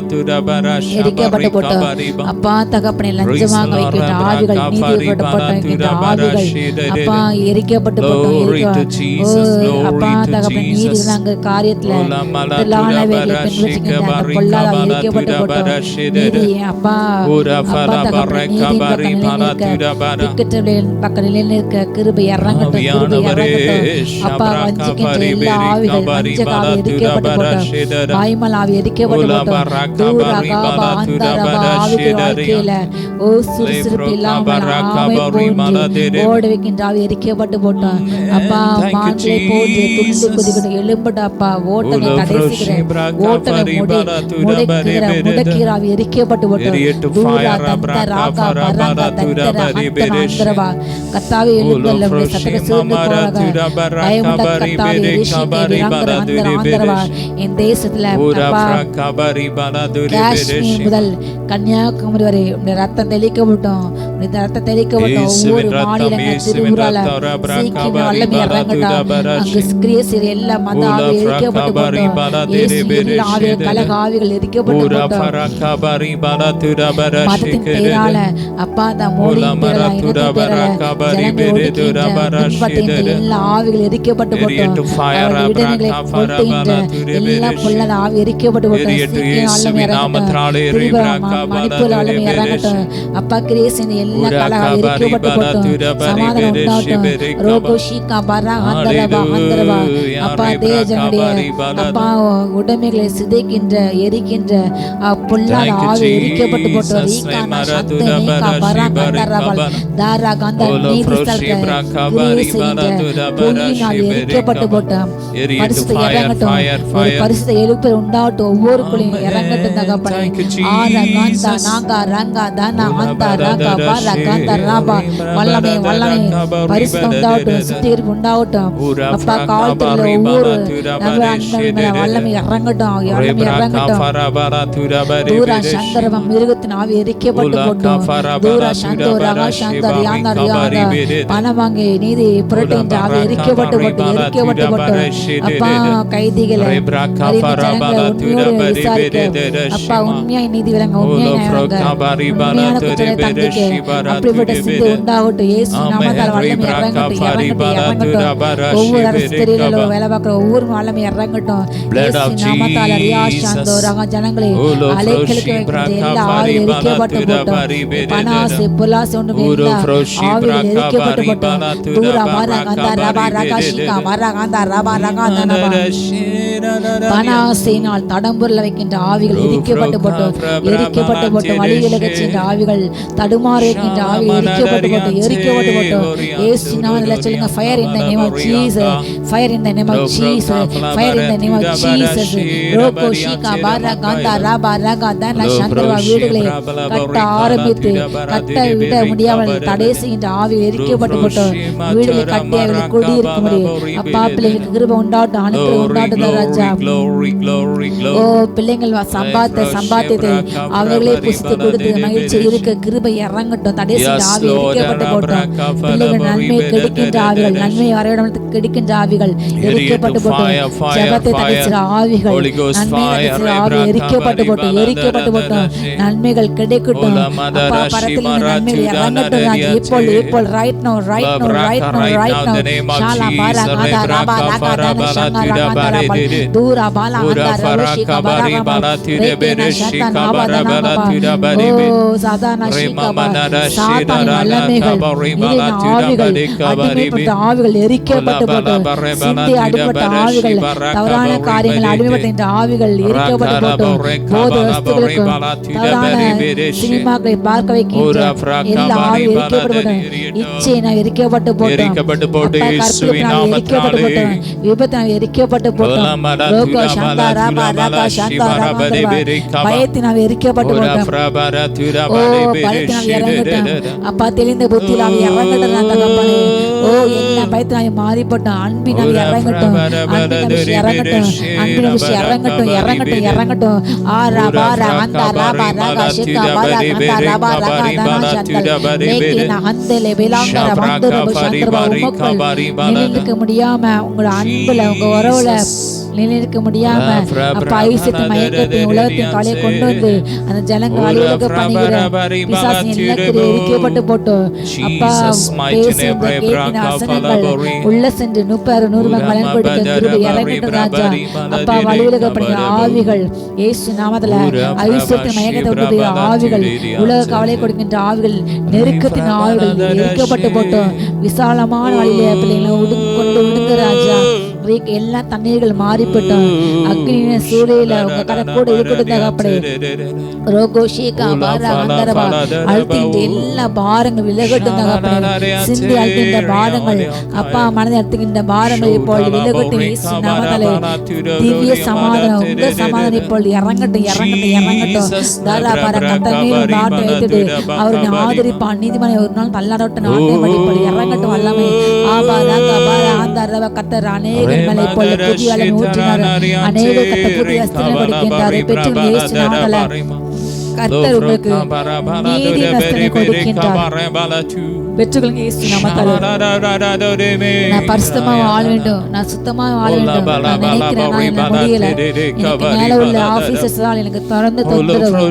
எரிக்கப்பட்டு போட்டோம். அப்பா தகப்பனை லஞ்சமாக வைக்கின்ற ஆவிகள் நீதிப்பட்ட ஆவிகள் அப்பா எரிக்கப்பட்டு போட்டோம். அப்பா தகப்பனை நீதி நாங்கள் காரியத்துல பொல்லாத எரிக்கப்பட்டு போட்டோம். நீதி அப்பா அப்பா தகப்பனை நீதி பக்க நிலையில் இருக்க கிருபை இறங்கட்டும், கிருபை இறங்கட்டும் அப்பா. வஞ்சிக்கின்ற எல்லா ஆவிகள் வஞ்சகாக எரிக்கப்பட்டு போட்டோம். வாய்மல் ஆவி எரிக்கப்பட்டு போட்டோம். தூரகாபா அந்தரபா ஆவிகள் வாழ்க்கையில ஓ சுறுசுறுப்பு இல்லாமல் ஆமை போன்று ஓட வைக்கின்ற ஆவி எரிக்கப்பட்டு போட்டோம். அப்பா மான்களை போன்று துண்டு குதிக்கணும் எழும்பட்டு அப்பா ஓட்டனை தடைசுகிற ஓட்டனை முடக்கிற ஆவி எரிக்கப்பட்டு போட்டோம். தூரா தந்த ராகா பரங்கா தந்தர அந்தன அந்தரபா கத்தாவே எழுந்தல்ல சத்தக சூழ்ந்து போறாங்க பயமுள்ள கத்தாவே ரிஷிகே விரங்கர அந்தர அந்தரபா என் தேசத்துல அப்பா காஷ்மீர் முதல் கன்னியாகுமரி வரை உடைய ரத்தம் தெளிக்கப்பட்டோம். இந்த ரத்தம் தெளிக்கப்பட்டோம். ஒவ்வொரு மாநிலங்கள் திருவுரால சீக்கிரம் வல்லமை இறங்கட்டும். அங்கு கிரியேசிற எல்லா மத ஆவி எரிக்கப்பட்டு போட்டோம். இயேசு எல்லா ஆவிகள் கலக ஆவிகள் எரிக்கப்பட்டு போட்டோம். மதத்தின் பேரால அப்பா தான் மோடியின் பேரால இனத்தின் பேரால ஜனங்களை ஒடுக்கின்ற எல்லா ஆவிகள் எரிக்கப்பட்டு போட்டோம். இடங்களை கொட்டுகின்ற எல்லா பொல்லாத ஆவி எரிக்கப்பட்டு போட்டோம். சீக்கிரம் வல்லமை இறங்கட்டும். மணிப்பூர் வல்லமை இறங்கட்டும். அப்பா கிரியேசின் எல்லா கலகம் எரிக்கப்பட்டு போட்டும். சமாதானம் உண்டாகட்டும். ரோகோஷிகா பரா அந்தரபா அந்தரபா. அப்பா தேஜனுடைய அப்பா உடைமைகளை சிதைக்கின்ற எரிக்கின்ற பொல்லாத ஆவி எரிக்கப்பட்டு போட்டோம். ரீகானா சத்து நீகா பரா கந்தரபா தாரா கந்த நீதி ஸ்தலத்தை கிரியை செய்கின்ற பொய்யினால் எரிக்கப்பட்டு போட்டோம். பரிசுத்த இறங்கட்டும். ஒரு பரிசுத்த எழுப்பு உண்டாகட்டும். ஒவ்வொருக்குள்ளையும் இறங்கட்டும் தகப்பனே. ஆரா கந்தா நாகா ரங்கா தானா அந்த ரங்கா பாரா கந்தா ராபா. வல்லமே வல்லமே பரிசுத்தம் உண்டாகட்டும். சுத்திகரிப்பு உண்டாகட்டும். அப்பா காலத்துல ஒவ்வொரு வல்லமை இறங்கட்டும். வல்லமை இறங்கட்டும். தூரா சந்தரவம் மிருகத்தின் ஆவி எரிக்கப்பட்டு போட்டோம். தூரா சந்தோ ரகா சந்தர் யாந்தர் யாந்தா பணவாங்கி நீதி புரட்டுகின்ற ஆவி எரிக்கப்பட்டு போட்டு எரிக்கப்பட்டு போட்டோம். அப்பா கைதிகளை உண்மையோடு விசாரிக்க அப்பா உண்மையாய் நீதி விளங்க உண்மையான குற்றத்தை தண்டிக்க அப்படிப்பட்ட சிந்தை உண்டாகட்டும். இயேசு நாமத்தால் வல்லமை இறங்கட்டும் இறங்கட்டும் இறங்கட்டும். ஒவ்வொரு அரசியலிலோ வேலை பார்க்கிற ஒவ்வொரு வல்லமை இறங்கட்டும். இயேசு நாமத்தால் ரியாஷாந்தோ ரக ஜனங்களை அலைக்கழிக்க வைக்கின்ற எல்லா ஆவி எரிக்கப்பட்டு போட்டோம். பனாசு புலாசு ஒன்று எல்லா ஆவிகள் எரிக்கப்பட்டு போட்டோம். தூரா மாரா கந்தா ரபா ரகா ஷிகா மாரா கந்தா ரபா ரகா தனபா. பனாசினால் தடம்புரல வைக்கின்ற ஆவிகள் எரிக்கப்பட்டு போட்டோம். எரிக்கப்பட்டு போட்டோம். வழி விலகச் சென்ற ஆவிகள் தடுமாற வைக்கின்ற ஆவி எரிக்கப்பட்டு போட்டோம். எரிக்கப்பட்டு போட்டோம். இயேசு நாமத்தில் சொல்லுங்க. Fire in the name of Jesus. Fire in the name of Jesus. Fire in the name of Jesus. ரோகோ ஷிகா பாரா கந்தா ரபா ரகா தன சந்தரவா. வீடுகளை கட்ட ஆரம்பித்து கட்ட விட முடியாமல் தடை செய்கின்ற ஆவி எரிக்கப்பட்டு போட்டோம். வீடுகளை கட்டி அவர்களை குடியிருக்க முடியும். அப்பா பிள்ளைகளுக்கு கிருபை உண்டாட்டும். அனுகிரகம் உண்டாட்டும் ராஜா. ஓ பிள்ளைங்கள் சம்பாத்தியத்தை அவர்களே புசித்து கொடுத்து மகிழ்ச்சி இருக்க கிருபை இறங்கட்டும். தடை செய்கின்ற ஆவி எரிக்கப்பட்டு போட்டோம். பிள்ளைகள் நன்மை கெடுக்கின்ற ஆவிகள் நன்மை வரையிடத்தில் கெடுக்கின்ற ஆவிகள் எரிக்கப்பட்டு போட்டோம். ஜெபத்தை தடை செய்கிற ஆவிகள் நன்மை தடை ஆவி எரிக்கப்பட்டு போட்டோம். எரிக்கப்பட்டு போட்டோம். நன்மைகள் கிடைக்கட்டும். அப்பா பரத்தில் நன்மைகள் இறங்கட்டும் ராஜா. இப்போ right no right no right no right no ஷாலா பாரா காதா ராபா ராகா தான ஷங்கா ராகா தாரா தூரா பாலா அந்த ரவஷிகா பாரா ரேபேனா ஷாதான் ஆபாதனா பா. ஓ சாதானா ஷிகா பா. சாத்தான் வல்லமைகள் நீரின் ஆவிகள் அடிமைப்பட்ட ஆவிகள் எரிக்கப்பட்டு போட்டோம். சிந்தி அடிமைப்பட்ட ஆவிகள் தவறான காரியங்கள் அடிமைப்பட்ட ஆவிகள் எரிக்கப்பட்டு போட்டோம். போத வஸ்துகளுக்கும் தவறான சினிமாக்களை பார்க்க வைக்கின்ற எல்லா ஆவி எரிக்கப்பட்டு போட்டோம். இச்சை நான் எரிக்கப்பட்டு போட்டோம். எரிக்கப்பட்டு போட்டோம். விபத்து நான் எரிக்கப்பட்டு போட்டோம். ரோகோ சாந்தா ராபா ராகா சாந்தா ராபா பயத்தினால் எரிக்கப்பட்டு போட்டோம். ஓ பயத்தினால் இறங்கட்டும். அப்பா தெளிந்த புத்தியில் அவன் இறங்கட்டும் நான் தகப்பனே. ஓ என்ன பயத்தினால் மாறிப்பட்டோம். அன்பினால் இறங்கட்டும். அன்பின் விஷயம் இறங்கட்டும். அன்பின் விஷயம் இறங்கட்டும் இறங்கட்டும் இறங்கட்டும். ஆ ராபா ராந்தா ராபா ராகா ஷிகா பாரா கந்தா ராபா ராகா தானா சந்தல் லேக்கின ஹந்தலே விலாங்கர வந்தரபு சந்தரபா. உமக்குள் நிலைநிற்க முடியாம உங்களோட அன்புல உங்க உறவுல நிலைநிற்க முடியாம அப்பா ஐசியத்தை மயக்கத்தையும் உலகத்தையும் காலையை கொண்டு வந்து அந்த ஜனங்கள் அலுவலக பணிகிற பிசாசின் நிலக்கிரி எரிக்கப்பட்டு போட்டோம். அப்பா பேசுகின்ற கேட்டின வசனங்கள் உள்ள சென்று 100 பலன் கொடுக்க கிருபை இறங்கட்டும் ராஜா. அப்பா அலுவலக பணிகிற ஆவிகள் இயேசு நாமத்துல ஐசியத்தை மயக்கத்தை கொடுக்கிற ஆவிகள் உலக கவலை கொடுக்கின்ற ஆவிகள் நெருக்கத்தின் ஆவிகள் எரிக்கப்பட்டு போட்டோம். விசாலமான வழியில பிள்ளைங்களை கொண்டு விடுங்க ராஜா. எல்லா தண்ணீர்கள் மாறிப்பட்டோம். அக்னியின சூழல உங்க கரை கூட இருக்கட்டும் தகப்பனே. ரோகோ ஷீகா பாரா அந்தரபா அழுத்தின்ற எல்லா பாரங்கள் விலகட்டும் தகப்பனே. சிந்தி அழுத்தின்ற பாரங்கள் அப்பா மனதை அழுத்துகின்ற பாரங்கள் இப்பொழுது விலகட்டும். இயேசு நாமத்தாலே திவ்ய சமாதானம் உங்க சமாதானம் இப்பொழுது இறங்கட்டும் இறங்கட்டும் இறங்கட்டும். தாரா பாரா கத்தமேல் நாட்டை வைத்துட்டு அவருடைய ஆதரிப்பான். நீதிமனை ஒரு நாள் தள்ளாடட்டும் நாட்டை இப்பொழுது இறங்கட்டும் வல்லமை. ஆபா ராகா பாரா அந்தரபா கத்தர் அநேக புதிய ஊற்றினார். அநேக கத்த புதிய அஸ்திரம் கொடுக்கின்றார். பெற்று இயேசு நாமத்தாலே கர்த்தர் உங்களுக்கு நீதி நஸ்தனை கொடுக்கின்றார். பெற்றுக்கொள்ளுங்க இயேசு நாமத்தாலே. நான் பரிசுத்தமா வாழ வேண்டும். நான் சுத்தமா வாழ வேண்டும். நான் நினைக்கிறேன் நான் முடியல. எனக்கு மேல உள்ள ஆபீசர்ஸால் எனக்கு தொடர்ந்து தொந்தரவு.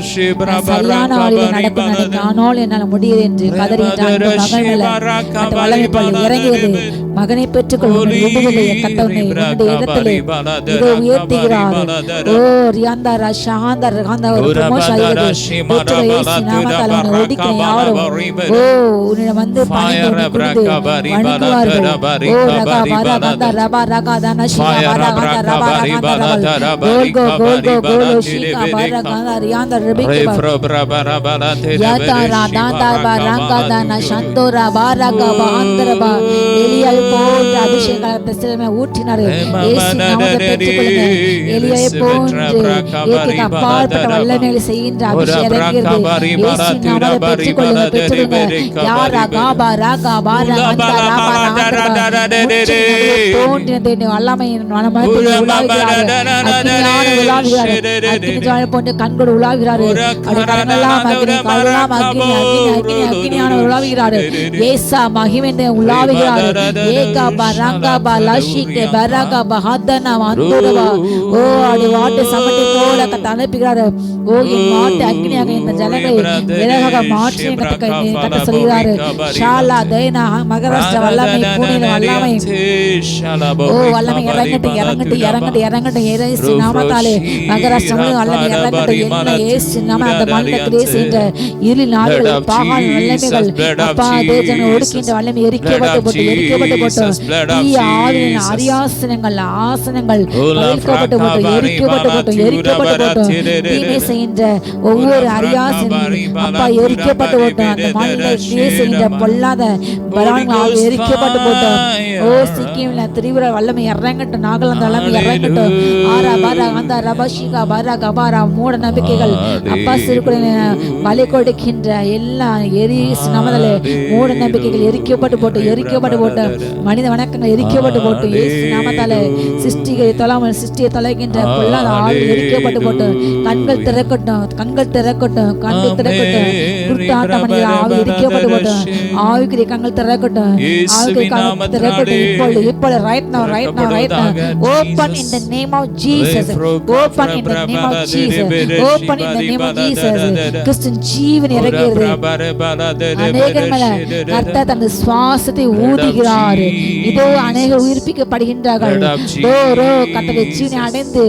நான் சரியான வழியில நடக்க நானால் என்னால் முடியாது என்று கதறின்ற அன்பு மகன் மேல அந்த வல்லமை பள்ளி இறங்கியது. மகனை பெற்றுக்கொள்ளுங்கள். விடுதலையை கட்டவனை உன்னுடைய இடத்திலே இதோ உயர்த்துகிறார். ஓ ரியாந்தா ஷாந்தா ஒரு ப்ரமோஷன் ஆகிறது. ஒடிக்கிறேன் யாரும் ஓ உன்னிடம் வந்து பணிந்து வணங்குவார்கள் ஓ ரகா பாரா கந்தா ரபா ரகா தான ஷிகா பாரா கந்தா ரபா ரகா தான கோல்கோ கோல்கோ கோலோ ஷிகா பாரா கந்தா ரியாந்தா ரபிகா யாதா ராதாந்தா பாரங்கா தான சந்தோரா பாரகா பாந்தரபா எலியாவை போன்ற அபிஷேகத்தை சிலமே ஊற்றினார். இயேசு நாமத்தை பெற்றுக்கொள்ளுங்க. எலியாவை போன்று ஏற்றுக்கு அப்பாற்பட்ட வல்லமைகளை செய்கின்ற அபிஷேகம் இறங்குகிறது. இயேசு நாமத்தை பெற்றுக்கொள்ளுங்க பெற்றுக்கொள்ளுங்க. யார் ராகா ராகா பாரகா ராபா ராந்தரபா தோன்றினது வல்லமையின் மனமத்தில் உலாவுகிறார். அக்னியான உலாவுகிறார். அக்னி ஜுவாலை போன்ற கண்கள் உலாவுகிறார். அப்படி கரங்களெல்லாம் அக்னி காலெல்லாம் அக்னி அக்னி அக்னி அக்னியான உலாவுகிறார். ஏசா மகிமையை உலாவுகிறார். ஏகா பரங்கா பலஷிகே பரகா பஹதனா வந்தரபா ஓ அடி வாட்டு சமட்டி போல கத்த அனுப்புகிறார். ஓ என் வாட்டு அக்னியாக இந்த ஜலங்களை விலகாக மாற்றி கத்த சொல்கிறார். ஷாலா தேனா மகராஷ்டிர வல்லமை பூனேல வல்லமை ஓ வல்லமை இறங்கட்டு இறங்கட்டு இறங்கட்டு இறங்கட்டு இயேசு நாமத்தாலே மகராஷ்டிரம் வல்லமை இறங்கட்டு என்ன இயேசு நாம அந்த மண்டலத்திலே சென்ற இரு நாடுகள் பாகால் வல்லமைகள் அப்பா தேஜனை ஒடுக்கின்ற வல்லமை எரிக்கப்பட்டு போட்டு எரிக்கப்பட்டு போட்டு தீய ஆவியின் அரியாசனங்கள் ஆசனங்கள் எரிக்கப்பட்டு போட்டு எரிக்கப்பட்டு போட்டு எரிக்கப்பட்டு போட்டு தீமை செய்கின்ற ஒவ்வொரு அரியாசனம் அப்பா எரிக்கப்பட்டு போட்டு அந்த மண்டலத்திலே செய்கின்ற பொல்லாத பலவான்கள் எரிக்கப்பட்டு போட்டு ஓ சிக்கிம்ல திரிபுர வல்லமை இறங்கட்டும். நாகாலாந்து வல்லமை இறங்கட்டும். ஆரா பாரா அந்த ரபஷிகா பாரா கபாரா மூட நம்பிக்கைகள் அப்பா சிறுகுழந்தை பலி கொடுக்கின்ற எல்லா நமதலே மூட நம்பிக்கைகள் எரிக்கப்பட்டு போட்டு எரிக்கப்பட்டு போட்டு மனித வணக்கங்கள் எரிக்கப்பட்டு போட்டு இயேசு நாமத்தாலே சிருஷ்டிகளை தொழாமல் சிருஷ்டியை தொலைக்கின்ற பொல்லாத ஆவி எரிக்கப்பட்டு போட்டு கண்கள் திறக்கட்டும் கண்கள் திறக்கட்டும் கண்கள் திறக்கட்டும் குருட்டாட்ட மனித ஆவி எரிக்கப்பட்டு போட்டு ஆவிக்குரிய கண்கள் திறக்கட்டும் ஆவிக்குரிய கண்கள் திறக்கட்டும். இப்பொழுது right now open in the name of Jesus, open in the name of Jesus, open in the name of Jesus. கிறிஸ்துவின் ஜீவன் இறங்குகிறது. அநேகர் மேல கர்த்தர் தனது சுவாசத்தை ஊதுகிறார். இதோ அநேகர் உயிர்ப்பிக்கப்படுகின்றார்கள். ஓ ரோ கர்த்தருடைய ஜீவனை அடைந்து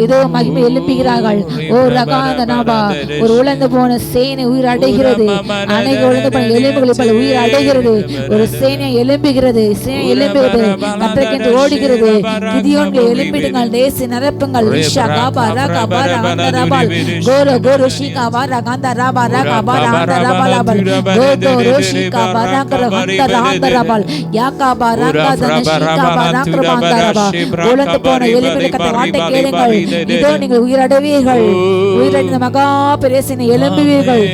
இதோ மகிமை எழுப்புகிறார்கள். ஓ ரகாந்த நாபா ஒரு உலர்ந்து போன சேனை உயிர் அடைகிறது. அநேக உலர்ந்து போன எலும்புகளை போல உயிர் அடைகிறது. ஒரு சேனை எழும்புகிறது. சேனை எழும்புகிறது. கர்த்தருக்கென்று ஓடுகிறது. கிதியோன்களை எழும்பிடுங்கள். தேச நிரப்புங்கள். ரிஷா காபா ரகா பாரா அந்த ரபால் கோரோ கோரோ ஷிகா பாரா கந்த ரபா ரகா பாரா அந்த ரபால் கோதோ ரோஷிகா பராங்கர அந்த ராந்த ரபால் யாகா பாராங்கா தன ஷிகா பராங்கர அந்த ரபால் உலர்ந்து போன எலும்புகளை கத்த வாட்டை கேளுங்கள். இதோ நீங்கள் உயிரடைவீர்கள். உயிரடைந்த மகா பிரேசனை எழும்புவீர்கள்.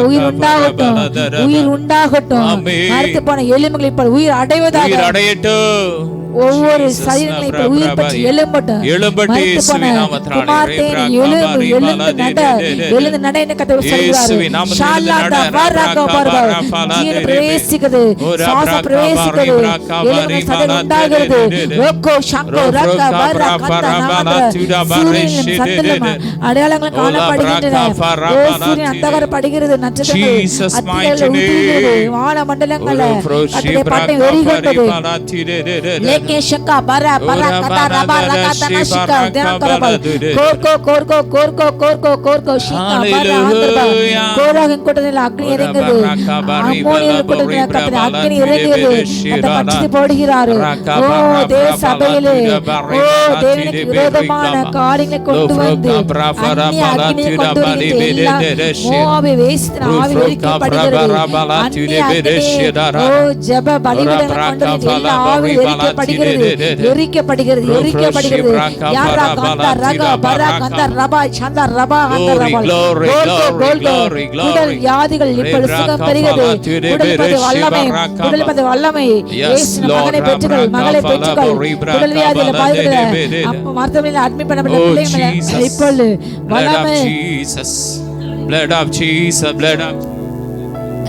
உயிர் உண்டாகட்டும். உயிர் உண்டாகட்டும். மரித்து போன எலும்புகளை இப்ப உயிர் அடைவதாக ஒவ்வொரு சரீரங்களை இப்ப உயிர் பெற்று எழும்பட்டும். எழுந்து நட என்று கர்த்தர் சொல்கிறார். ஷாலாதா பரகா பரபா ஜீவன் பிரவேசிக்கிறது. சுவாசம் பிரவேசிக்கிறது. எலும்புகள் சதை உண்டாகிறது. ரோக்கோ சங்கோ ரக்கா பரா கந்தா நாமத்ர சூரியனின் சந்திரமா அடையாளங்கள் காணப்படுகின்றன. ஓ சூரியன் அந்தகாரப்படுகிறது. நட்சத்திரங்கள் அத்திகள் உதிர்கிறது. வான மண்டலங்கள்ல கர்த்தருடைய பட்டை எரிகின்றது. கேஷக்கா பரா பரா கதா ரபா ரகா தனஷிகா தேனகரபல் கோர்கோ கோர்கோ கோர்கோ கோர்கோ கோர்கோ ஷிகா பரா ஆந்தரபா கோராகின் கூட்டத்தில் அக்னி இறங்குது. அம்மோனியல் கூட்டத்தில் கர்த்தர் அக்னி இறங்குது. கர்த்தர் பட்சித்து போடுகிறார். ஓ தேவ சபையிலே ஓ தேவனுக்கு விரோதமான காரியங்களை கொண்டு வந்து அக்னியை கொண்டு வந்து எல்லா மோவாபை வேசித்தின் ஆவி எரிக்கப்படுகிறது. அந்நிய அக்னி ஓ ஜெப பலிபீடங்களை கொண்டு வந்து எல்லா ஆவி எரிக்கப்படுகிறது. எரிக்கப்படுகிறது எரிக்கப்படுகிறது. யாரா கந்தா ரகா பரா கந்தா ரபா சந்தா ரபா அந்த ரபால் கோல்கோ உடல் வியாதிகள் இப்பொழுது சுகம் பெறுகிறது. உடல் பது வல்லமை உடல் பது வல்லமை இயேசு மகனை பெற்றுகள் மகளை பெற்றுகள் உடல் வியாதியில பாதிக்கிறது. அப்ப மருத்துவமனையில் அட்மிட் பண்ணப்பட்ட பிள்ளைகளை இப்பொழுது வல்லமை blood of Jesus blood of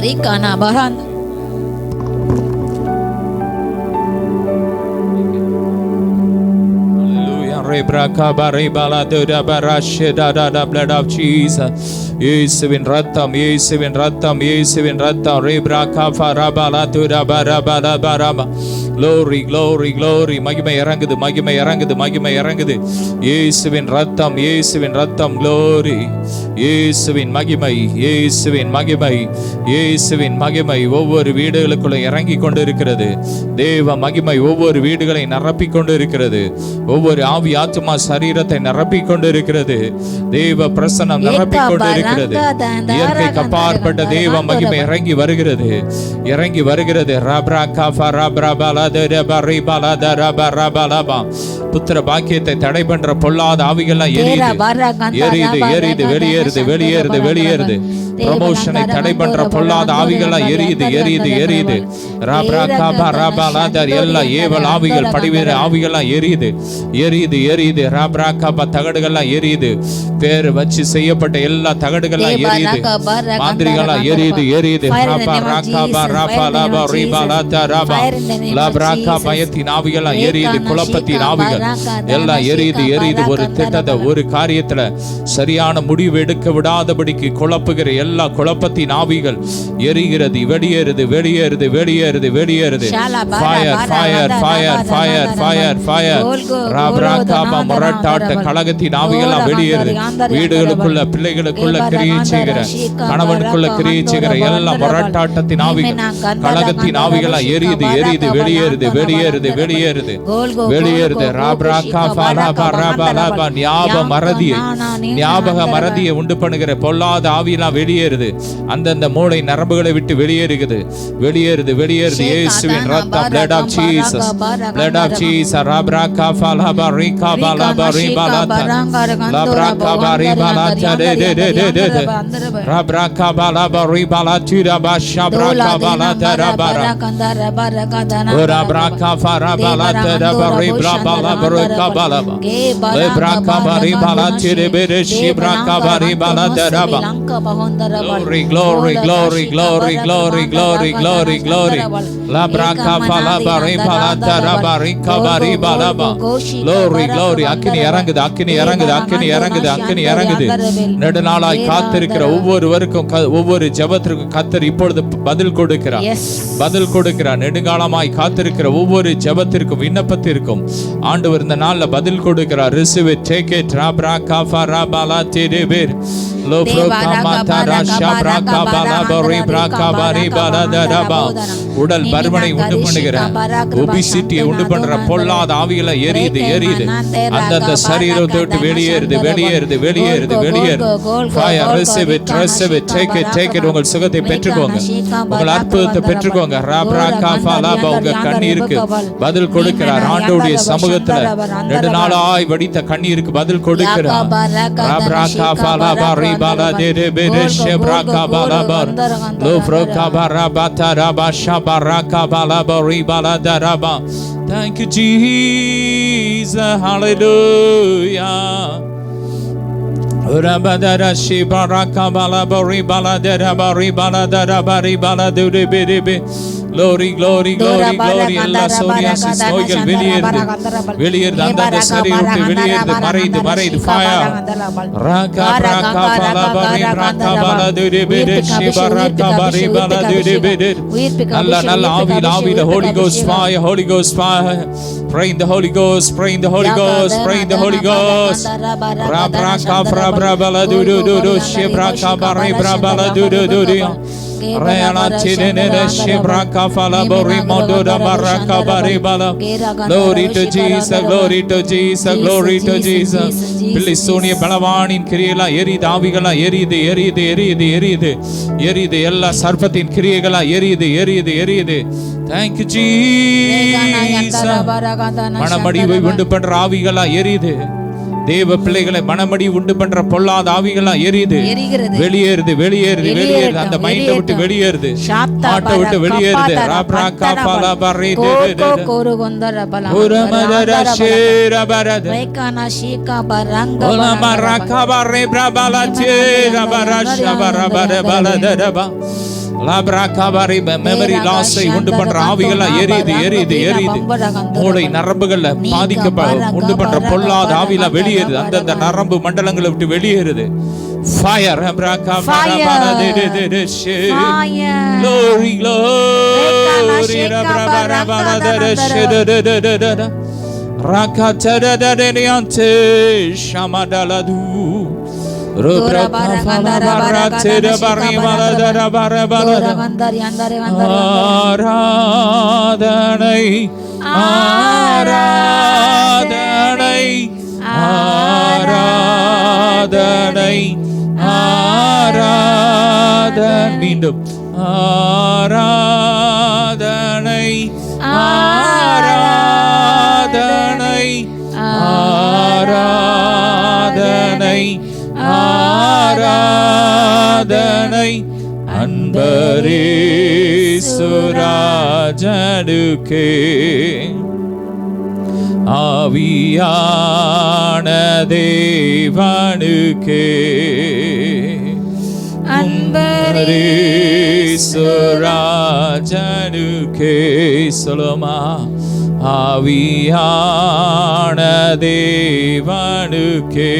ரீகானா Baran blood of Jesus. இயேசுவின் ரத்தம், இயேசுவின் ரத்தம், இயேசுவின் ரத்தம். Glory, glory, glory. மகிமை இறங்குது, மகிமை இறங்குது, மகிமை இறங்குது. இயேசுவின் ரத்தம், இயேசுவின் ரத்தம். glory. இயேசுவின் மகிமை, இயேசுவின் மகிமை, இயேசுவின் மகிமை ஒவ்வொரு வீடுகளுக்குள்ள இறங்கி கொண்டு இருக்கிறது. தேவ மகிமை ஒவ்வொரு வீடுகளை நிரப்பிக் கொண்டு இருக்கிறது. ஒவ்வொரு ஆவி ஆத்துமா சரீரத்தை நிரப்பிக் கொண்டு இருக்கிறது. தேவ பிரசன்னம் நிரப்பிக் கொண்டு இருக்கிறது. இயற்கைக்கு அப்பாற்பட்ட தேவ மகிமை இறங்கி வருகிறது, இறங்கி வருகிறது. புத்திர பாக்கியத்தை தடை பண்ற பொல்லாத ஆவிகள்லாம் எரியுது, எரியுது, வெளியேறுது, வெளியேறுது, வெளியேறுது. ப்ரமோஷனை தடை பண்ற பொல்லாத ஆவிகள்லாம் எரியுது, எரியுது, எரியுது. எல்லா ஏவல் ஆவிகள், படிவேற ஆவிகள்லாம் எரியுது, எரியுது, எரியுது. தகடுகள்லாம் எரியுது. பேர் வச்சு செய்யப்பட்ட எல்லா தகடுகள்லாம் எரியுது. மாந்திரிகள்லாம் எரியுது, எரியுது. பயத்தின் ஆவிகள்லாம் எரியுது. குழப்பத்தின் ஆவிகள் எல்லாம் எரியுது, எரியுது. ஒரு திட்டத்தை, ஒரு காரியத்துல சரியான முடிவு எடுக்க விடாதபடிக்கு குழப்புகிற எல்லா குழப்பத்தின் ஆவிகள் எரிகிறது, வெளியேறுது, வெளியேறுது, வெளியேறுது, வெளியேறுது. Fire, fire, fire, fire, fire, fire. முரட்டாட்ட கலகத்தின் ஆவிகள்லாம் வெளியேறுது. வீடுகளுக்குள்ள, பிள்ளைகளுக்குள்ள கிரியை செய்கிற, கணவனுக்குள்ள கிரியை செய்கிற எல்லா முரட்டாட்டத்தின் ஆவிகள், கலகத்தின் ஆவிகள்லாம் எரியுது, எரியுது, வெளியேறுது, வெளியேறுது, வெளியேறுது, வெளியேறுது. ஞாபக மறதியை, ஞாபக மறதியை உண்டு பண்ணுகிற பொல்லாத ஆவியெல்லாம் வெளியேறுது. அந்தந்த மூளை நரம்புகளை விட்டு வெளியேறுகிறது, வெளியேறுது, வெளியேறுது. இயேசுவின் ரத்தம், blood of Jesus, blood of Jesus. Glory, glory, glory, glory, glory, glory, glory, glory. Glory, glory. அக்கினி இறங்குது, அக்கினி இறங்குது, அக்கினி இறங்குது, அக்கினி இறங்குது. நெடுநாளாய் காத்திருக்கிற ஒவ்வொருவருக்கும், ஒவ்வொரு ஜெபத்திற்கும் கர்த்தர் இப்பொழுது பதில் கொடுக்கிறார், பதில் கொடுக்கிறார். நெடுங்காலமாய் காத்திருக்கிற ஒவ்வொரு ஜெபத்திற்கும், விண்ணப்பத்திற்கும் ஆண்டவர் இந்த நாள்ல பதில் கொடுக்கிறார். Receive it, take it. உடல் பருமனை உண்டு பண்ணுகிற, ஒபிசிட்டியை உண்டு பண்ற பொல்லாத ஆவிகளை எரியுது, எரியுது. அந்தந்த சரீரத்தை விட்டு வெளியேறுது, வெளியேறுது, வெளியேறுது, வெளியேறுது. Fire, receive it, receive it, take it, take it. உங்கள் சுகத்தை பெற்றுக்கோங்க, உங்கள் அற்புதத்தை பெற்றுக்கோங்க. உங்க கண்ணீருக்கு பதில் கொடுக்கிறார். ஆண்டவருடைய சமூகத்துல நெடுநாளாய் வடித்த கண்ணீருக்கு பதில் கொடுக்கிறார். Thank you, Jesus. Hallelujah. Glory, glory, glory, glory. எல்லா சோரியாசிஸ் நோய்கள் வெளியேறுது, வெளியேறுது. அந்தந்த சரீரத்தை வெளியேறுது, மறையுது, மறையுது. Fire. Raka raka bala bari raka bala dure bere shiva raka bari bala dure bere. Allah, Allah, ஆவியில், ஆவியில். Holy Ghost fire, Holy Ghost fire. Pray in the Holy Ghost, pray in the Holy Ghost, pray in the Holy Ghost. Raka bra bala dure dure shiva raka bari bala dure dure. Glory to Jesus, glory to Jesus, glory to Jesus. பிள்ளை சோனிய பலவானின் கிரியைகளா எரியுது, ஆவிகளா எரியுது, எரியுது, எரியுது, எரியுது, எரியுது. எல்லா சர்ப்பத்தின் கிரியைகளா எரியுது, எரியுது, எரியுது. Thank you, Jesus. மனமடிவை உண்டு பண்ற ஆவிகளா எரியுது. தேவ பிள்ளைகளை மனமடி உண்டு பண்ற பொல்லாத ஆவிகள்லாம் எரியுது, வெளியேறுது, வெளியேறுது, வெளியேறுது. அந்த மைண்டை விட்டு வெளியேறுது, மாட்டை விட்டு வெளியேறுது. மெமரி லாஸை உண்டு பண்ற ஆவிகளா எரியுது எரியுது எரியுது. மூளை நரம்புகள்ல உண்டு பண்ற பொல்லாத ஆவிகளா வெளியேறுது. அந்தந்த நரம்பு மண்டலங்களை விட்டு வெளியேறுது. Fire glory glory rakatadadadeniante shamadaladu ஆராதனை ஆராதனை ஆராதனை ஆராதனை மீண்டும் ஆராதனை ஆராதனை ஆராதனை ஆராதனை அன்பரேசுராஜனுக்கே ஆவியான தேவனுக்கே அன்பரேசுராஜனுக்கே சொல்லுமா ஆவியான தேவனுக்கே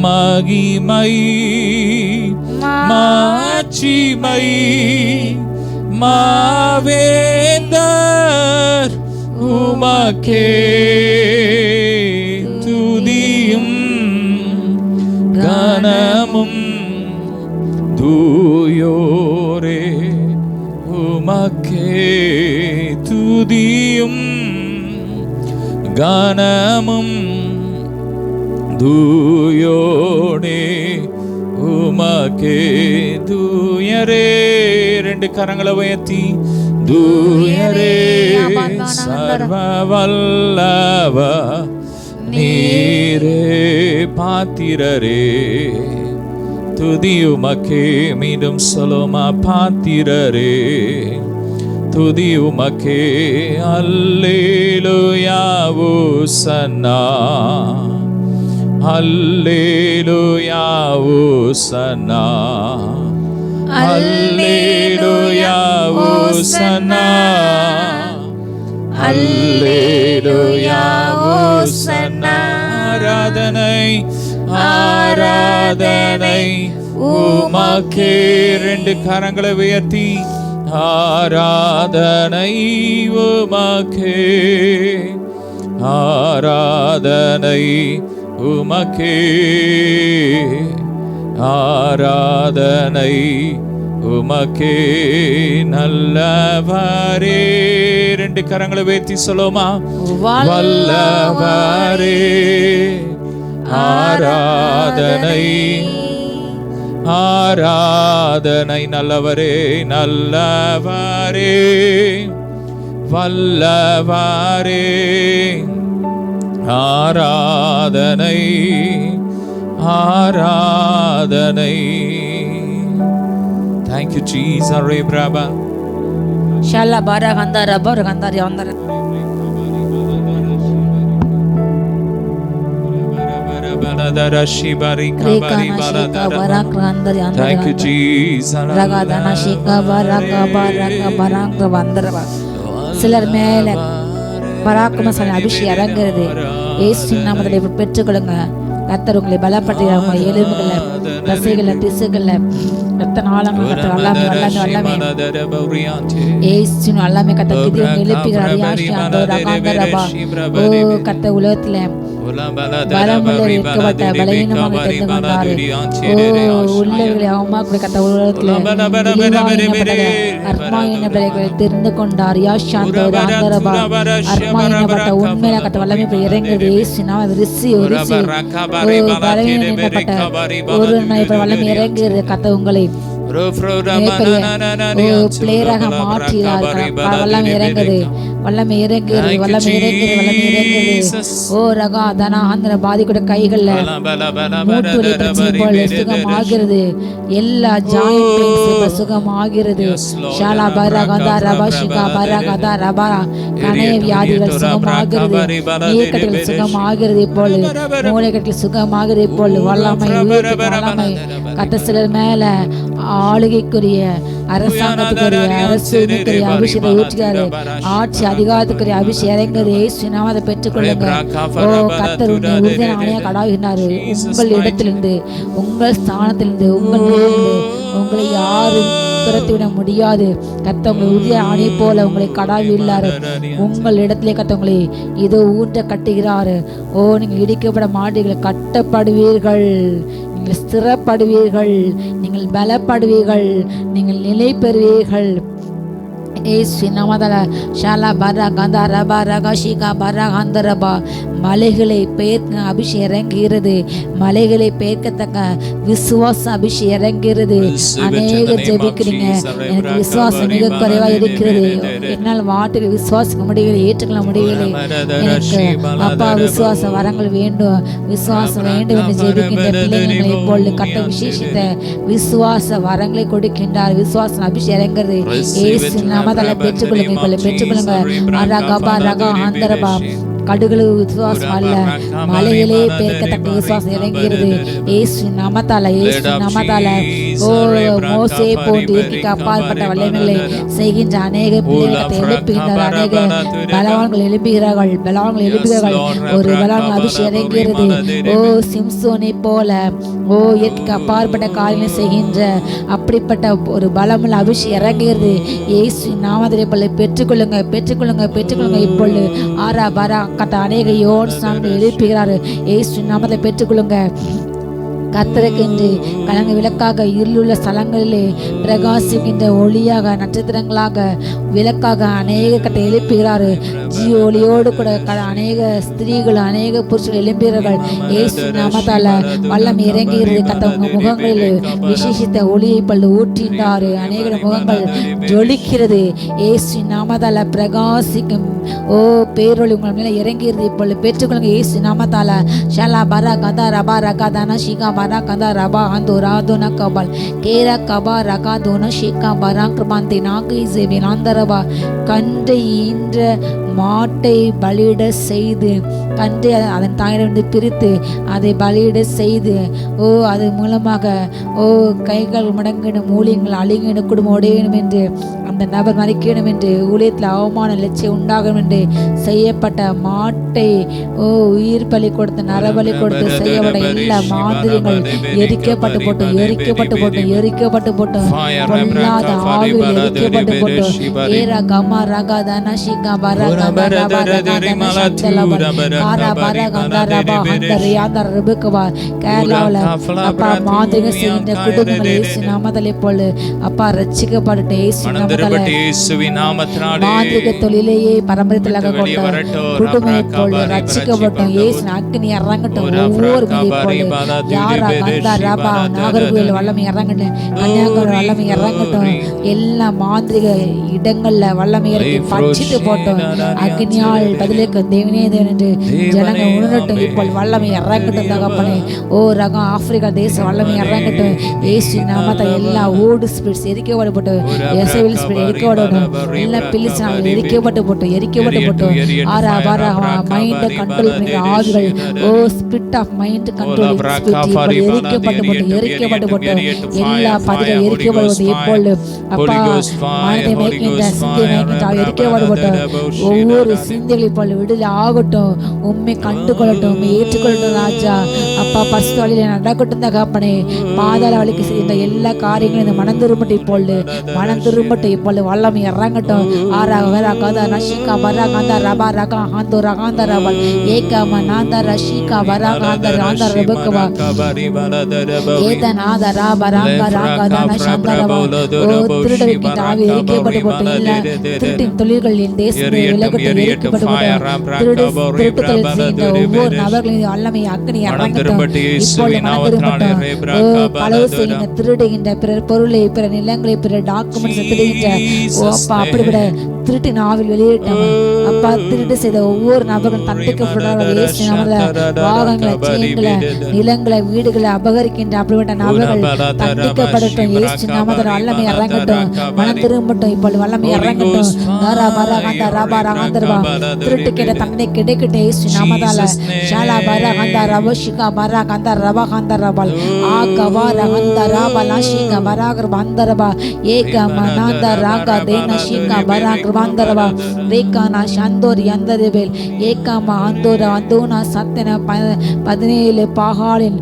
மகிமை மாட்சிமை மாவேந்தர் உமக்கே துதியும் கனமும் தூயோரே உமக்கே துதியும் கனமும் தூயோனே உமக்கே தூயரே. ரெண்டு கரங்களை உயர்த்தி தூயரே சர்வ வல்லவ நீரே பாத்திரரே துதி உமக்கே. மீண்டும் சொல்லுமா பாத்திரரே துதி உமக்கே. அல்லேலூயா ஓசன்னா அல்லேலூயா ஓசன்னா அல்லேலூயா ஓசன்னா அல்லேலூயா ஓசன்னா. ஆராதனை ஆராதனை உமக்கே. ரெண்டு கரங்களை உயர்த்தி ஆராதனை உமக்கே ஆராதனை உமக்கே ஆராதனை உமக்கே நல்லவரே. ரெண்டு கரங்களை உயர்த்தி சொல்லுமா வல்லவரே ஆராதனை ஆராதனை நல்லவரே நல்லவரே வல்லவரே ஆராதனை ஆராதனை. Thank you Jesus. Re braba shala bara gandara bar gandari andara Thank you Jesus. ragadana shika baraka baraka baraka vandara. சிலர் மேல பராக்கிரமசாலி அபிஷேகம் இறங்குறது. இயேசுவின் நாமத்தில் பெற்றுக்கொள்ளுங்க. கர்த்தர் உங்களை பலப்படுத்துகிறார். உங்கள் எலும்புகள்ல தசைகள்ல திசுகள்ல ரத்த நாளங்கள் கர்த்தர் எல்லாமே எல்லாமே எல்லாமே இயேசுவின் எல்லாமே கர்த்தர் கிதியோன் எழுப்புகிறார். ஓ கர்த்தர் உலகத்துல பலமுள்ள இருக்கப்பட்ட பலவீனமாக தெரிந்து கொண்டாரு. ஓ உள்ளவர்களை அவமாக்குற கர்த்தர் உலகத்துல அர்மாயினப்படைகளை தெரிந்து கொண்டார். யாஷாந்தோ ராந்தரபா அர்மாயினப்பட்ட உண்மையில கர்த்தர் வல்லமை இறங்குகிறது. இயேசுவின் ரிசி ரிசி பலவீனப்பட்ட ஒரு வல்லமை இறங்குகிறது. கர்த்தர் உங்களை பிளேயராக மாற்றினார். வல்லமை இறங்குது வல்லமை இறங்குகிறது, வல்லமை இறங்குகிறது, வல்லமை இறங்குகிறது. ஓ ரகா தனா ஆந்திர பாதிக்கூட கைகள்ல மூட்டு வலி பிரச்சனை போல சுகமாகிறது, எல்லா ஜாயிண்ட் பெயின்ஸ் சுகமாகிறது. ஷாலா பரா கதா ரபா ஷிகா பரா கதா ரபா கணைய வியாதிகள் சுகமாகிறது, நீர்க்கட்டுகள் சுகமாகிறது, இப்பொழுது மூளைக்கட்டில் சுகமாகிறது, இப்பொழுது வல்லமை வல்லமை கட்ட சிலர் மேல ஆளுகைக்குரிய அரசாங்கத்துக்குரிய அரசுக்குரிய அபிஷேகத்தை ஊற்றுகிறாரு, ஆட்சி அதிகாரத்துக்குரிய அபிஷேகம் இறங்குது. இயேசுவின் அதை பெற்றுக்கொள்ளுங்க. ஓ கர்த்தர் உன்னை உறுதியான ஆணையாக கடாகினாரு. உங்கள் இடத்திலிருந்து, உங்கள் ஸ்தானத்திலிருந்து, உங்கள் நிலையிலிருந்து உங்களை யாரும் துரத்திவிட முடியாது. கர்த்தர் உங்களை உறுதியான ஆணை போல உங்களை கடாவி உள்ளாரு. உங்கள் இடத்திலே கர்த்தர் உங்களை இதோ ஊன்ற கட்டுகிறாரு. ஓ நீங்கள் இடிக்கப்பட மாட்டீர்கள், கட்டப்படுவீர்கள், நீங்கள் ஸ்திரப்படுவீர்கள், நீங்கள் பலப்படுவீர்கள், நீங்கள் நிலை பெறுவீர்கள். மலைகளை பெயர்க்க அபிஷேகம் இறங்குகிறது, மலைகளை பெயர்க்கத்தக்க விசுவாச அபிஷேகம் இறங்குகிறது. அநேகர் ஜெபிக்கிறீங்க, எனக்கு விசுவாசம் மிக குறைவா இருக்கிறது, என்னால் வாட்டுக்கு விசுவாசிக்க முடியவில்லை, ஏற்றுக்கொள்ள முடியவில்லை, எனக்கு அப்பா விசுவாச வரங்கள் வேண்டும், விசுவாசம் வேண்டும் என்று ஜெபிக்கின்ற பிள்ளைகளை இப்பொழுது கட்ட விசேஷித்த விசுவாச வரங்களை கொடுக்கின்றார். விசுவாசம் அபிஷேகம் இறங்குறது. இயேசு நாமத்தால பெற்றுக்கொள்ளுங்க, பெற்றுக்கொள்ளுங்க. அரகபா ரகா ஆந்தரபா கடுகளு விசுவாசம் அல்ல, மலையிலே பெயர்க்கத்தக்க விசுவாசம் இறங்குகிறது. இயேசு நாமத்தால, இயேசு நாமத்தால. ஓ மோசே போன்று இயற்கைக்கு அப்பாற்பட்ட வல்லமைகளை செய்கின்ற அநேக பிள்ளைகளை எழுப்புகின்றார். அநேக பலவான்கள் எழுப்புகிறார்கள், பலவான்கள் எழுப்புகிறார்கள். ஒரு பலவான்கள் அபிஷேகம் இறங்குகிறது. ஓ சிம்சோனை போல ஓ இயற்கைக்கு அப்பாற்பட்ட காரியங்களை செய்கின்ற அப்படிப்பட்ட ஒரு பலமுள்ள அபிஷேகம் இறங்குகிறது. இயேசு நாமத்திலே போல பெற்றுக்கொள்ளுங்க, பெற்றுக்கொள்ளுங்க, பெற்றுக்கொள்ளுங்க. இப்பொழுது ஆரா பாரா கட்ட அநேக யோன்ஸ் எழுப்புகிறாரு. இயேசு நாமத்தை பெற்றுக்கொள்ளுங்க. கர்த்தருக்கென்று கலங்க விளக்காக இருளுள்ள ஸ்தலங்களிலே பிரகாசிக்கின்ற ஒளியாக நட்சத்திரங்களாக விளக்காக அநேக கட்டை எழுப்புகிறாரு. ஒளியோடு கூட அநேக ஸ்திரீகள் அநேக புருஷர்கள் எழுப்புகிறார்கள். இயேசு நாமத்தால வல்லம் இறங்குகிறது. கத்த உங்க முகங்களில் விசேஷித்த ஒளியை பல்லு ஊற்றினாரு. அநேக முகங்கள் ஜொலிக்கிறது. இயேசு நாமத்தால பிரகாசிக்கும் ஓ பேரொளி உங்கள் மேல இறங்குகிறது. இப்பொழுது பெற்றுக்கொள்ளுங்க. இயேசு நாமத்தால ஷலா பரா கதா ரபா ரகா தானா ஷிகா பரா கதா ரபா அந்தோ ராதோனா கபால் கேரா கபா ரகா தோனா ஷிகா பரா கிருபாந்தி நாகை சேவிலாந்தரபா கன்றை ஈன்ற மாட்டை பலியிட செய்து கன்றை அதன் தாயிடமிருந்து பிரித்து அதை பலியிட செய்து ஓ அது மூலமாக ஓ கைகள் முடங்கிடும் ஊழியங்கள் அழிங்கணும் குடும்பம் உடையணும் என்று அந்த நபர் மறிக்கணும் என்று ஊழியத்தில் அவமான லட்சியம் உண்டாகும் என்று செய்யப்பட்ட மாட்டை ஓ உயிர் பலி கொடுத்து நரபலி கொடுத்து செய்யப்பட்ட எல்லா மாதிரிகள் எரிக்கப்பட்டு போட்டு எரிக்கப்பட்டு போட்டு எரிக்கப்பட்டு போட்டு பொல்லாத ஆவில் எரிக்கப்பட்டு போட்டு ஏரா கமா ரகா தனா ஷிகா பரா கமா ரபா ரகா தனா சந்தலபா காரா பரா கந்தா ரபா அந்த ரியாந்தர் ரிபுகவா கேரளாவில் அப்பா மாதிரிகள் செய்கின்ற குடும்பங்கள் இயேசு நாமத்திலே போல அப்பா ரட்சிக்கப்பட்டு இயேசு நாமத்தினாலே மாதிரிக தொழிலையே பரம்பரையாக கொண்ட குடும்பத்தை போல ரட்சிக்கப்பட்டோம். இயேசு அக்னி இறங்கட்டும் ஒவ்வொரு மீது போல யாரா கந்தா ரபா நாகர்கோவில் வல்லமை இறங்கட்டும், கன்னியாகுமரி வல்லமை இறங்கட்டும், எல்லா மாந்திரிக இடங்கள்ல வல்லமை இறக்கி பச்சிட்டு போட்டோம். அக்னியால் பதிலுக்கு தேவனே தேவன் என்று ஜனங்க உணரட்டும். இப்போ வல்லமை இறங்கட்டும் தகப்பனே. ஓ ரகம் ஆப்பிரிக்கா தேசம் வல்லமை இறங்கட்டும். இயேசு நாமத்தை எல்லா ஓடு ஸ்பிரிட்ஸ் எரிக்கப்பட்டு எசவில் ஸ்பிரிட் எரிக்கப்படணும். எல்லா பிலிஸ்தீனாவில் எரிக்கப்பட்டு போட்டோம், எரிக்கப்பட்டு போட்டோம். ஆரா பாரா மைண்டை கண்ட்ரோல் பண்ணுற ஆவிகள் ஓ ஸ்பிரிட் ஆஃப் மைண்ட் கண்ட்ரோல் எரிக்கப்பட்டு போட்டோம், எரிக்கப்பட்டு போட்டோம். எல்லா பதிலும் எரிக்கப்பட்டு இப்பொழுது அப்பா மனதை மேய்க்கின்ற சிந்தை மேய்க்கின்ற எரிக்கப்பட்டு போட்டோம். ஒவ்வொரு சிந்தைகள் இப்பொழுது விடுதலை ஆகட்டும், உண்மை கண்டுகொள்ளட்டும், உண்மை ஏற்றுக்கொள்ளட்டும் ராஜா. அப்பா பரிசுத்த வழியில நடக்கட்டும் தகப்பனே. பாதாள வழிக்கு செய்கின்ற எல்லா காரியங்களும் இந்த மனம் திரும்பட்டு இப்பொழுது மனம் திரும்பட்டு இப்பொழுது வல்லமை இறங்கட்டும். ஆரா வரா கதா நஷிகா வரா கந்தா ரபா ரகா ஹாந்தோ ரகாந்தா ரபா ஏகாம நாந்தா ரஷிகா வரா காந்தா ராந்தா ரபகவா ஏதனாத ராபா ராங்கா ராங்கா தான சந்தா ரபா ஓ திருட வைக்கின்ற ஆவி எரிக்கப்பட்டு போட்டு எல்லா திருட்டின் தொழில்கள் என் தேசத்தை விலகட்டு எரிக்கப்பட்டு போட்டு திருட்டு தொழில் செய்கின்ற ஒவ்வொரு நபர்களின் வல்லமை அக்னி இறங்கட்டும். இப்பொழுது மனம் திரும்பட்டும். களவு செய்கின்ற திருடுகின்ற பிறர் பொருளை பிற நிலங்களை பிற டாக்குமெண்ட்ஸ் திருடுகின்ற ஓ அப்பா அப்படிப்பட்ட திருட்டின் ஆவில் வெளியிட்டவன் அப்பா, திருட்டு செய்த ஒவ்வொரு நபர்களும் தண்டிக்கப்படுறாங்க இயேசு நாமத்தில. வாகனங்களை, ஜெயங்களை, நிலங்களை, வீடுகளை அபகரிக்கின்ற அப்படிப்பட்ட நபர்கள் தண்டிக்கப்படட்டும் இயேசு நாமத்தில. வல்லமை இறங்கட்டும், மனம் திரும்பட்டும், இப்பொழுது வல்லமை இறங்கட்டும். நரா பரா கந்தா ரபா ரகந்தரபா, திருட்டு கேட்ட தண்டனை கிடைக்கட்டும் இயேசு நாமத்தால. ஷாலா பரா கந்தா ரபோஷிகா பரா கந்தா ரபா கந்தரபால் ஆகவா ரகந்தா ரபா லாஷிகா பராகர் பந்தரபா ஏக மனாந்த ராகா தேன ஷிகா பராகர் பந்தரபா ரேகானா சந்தோர் யந்தரபேல் ஏகாமா அந்தோர அந்தோனா சத்தன 17 பாகாலின்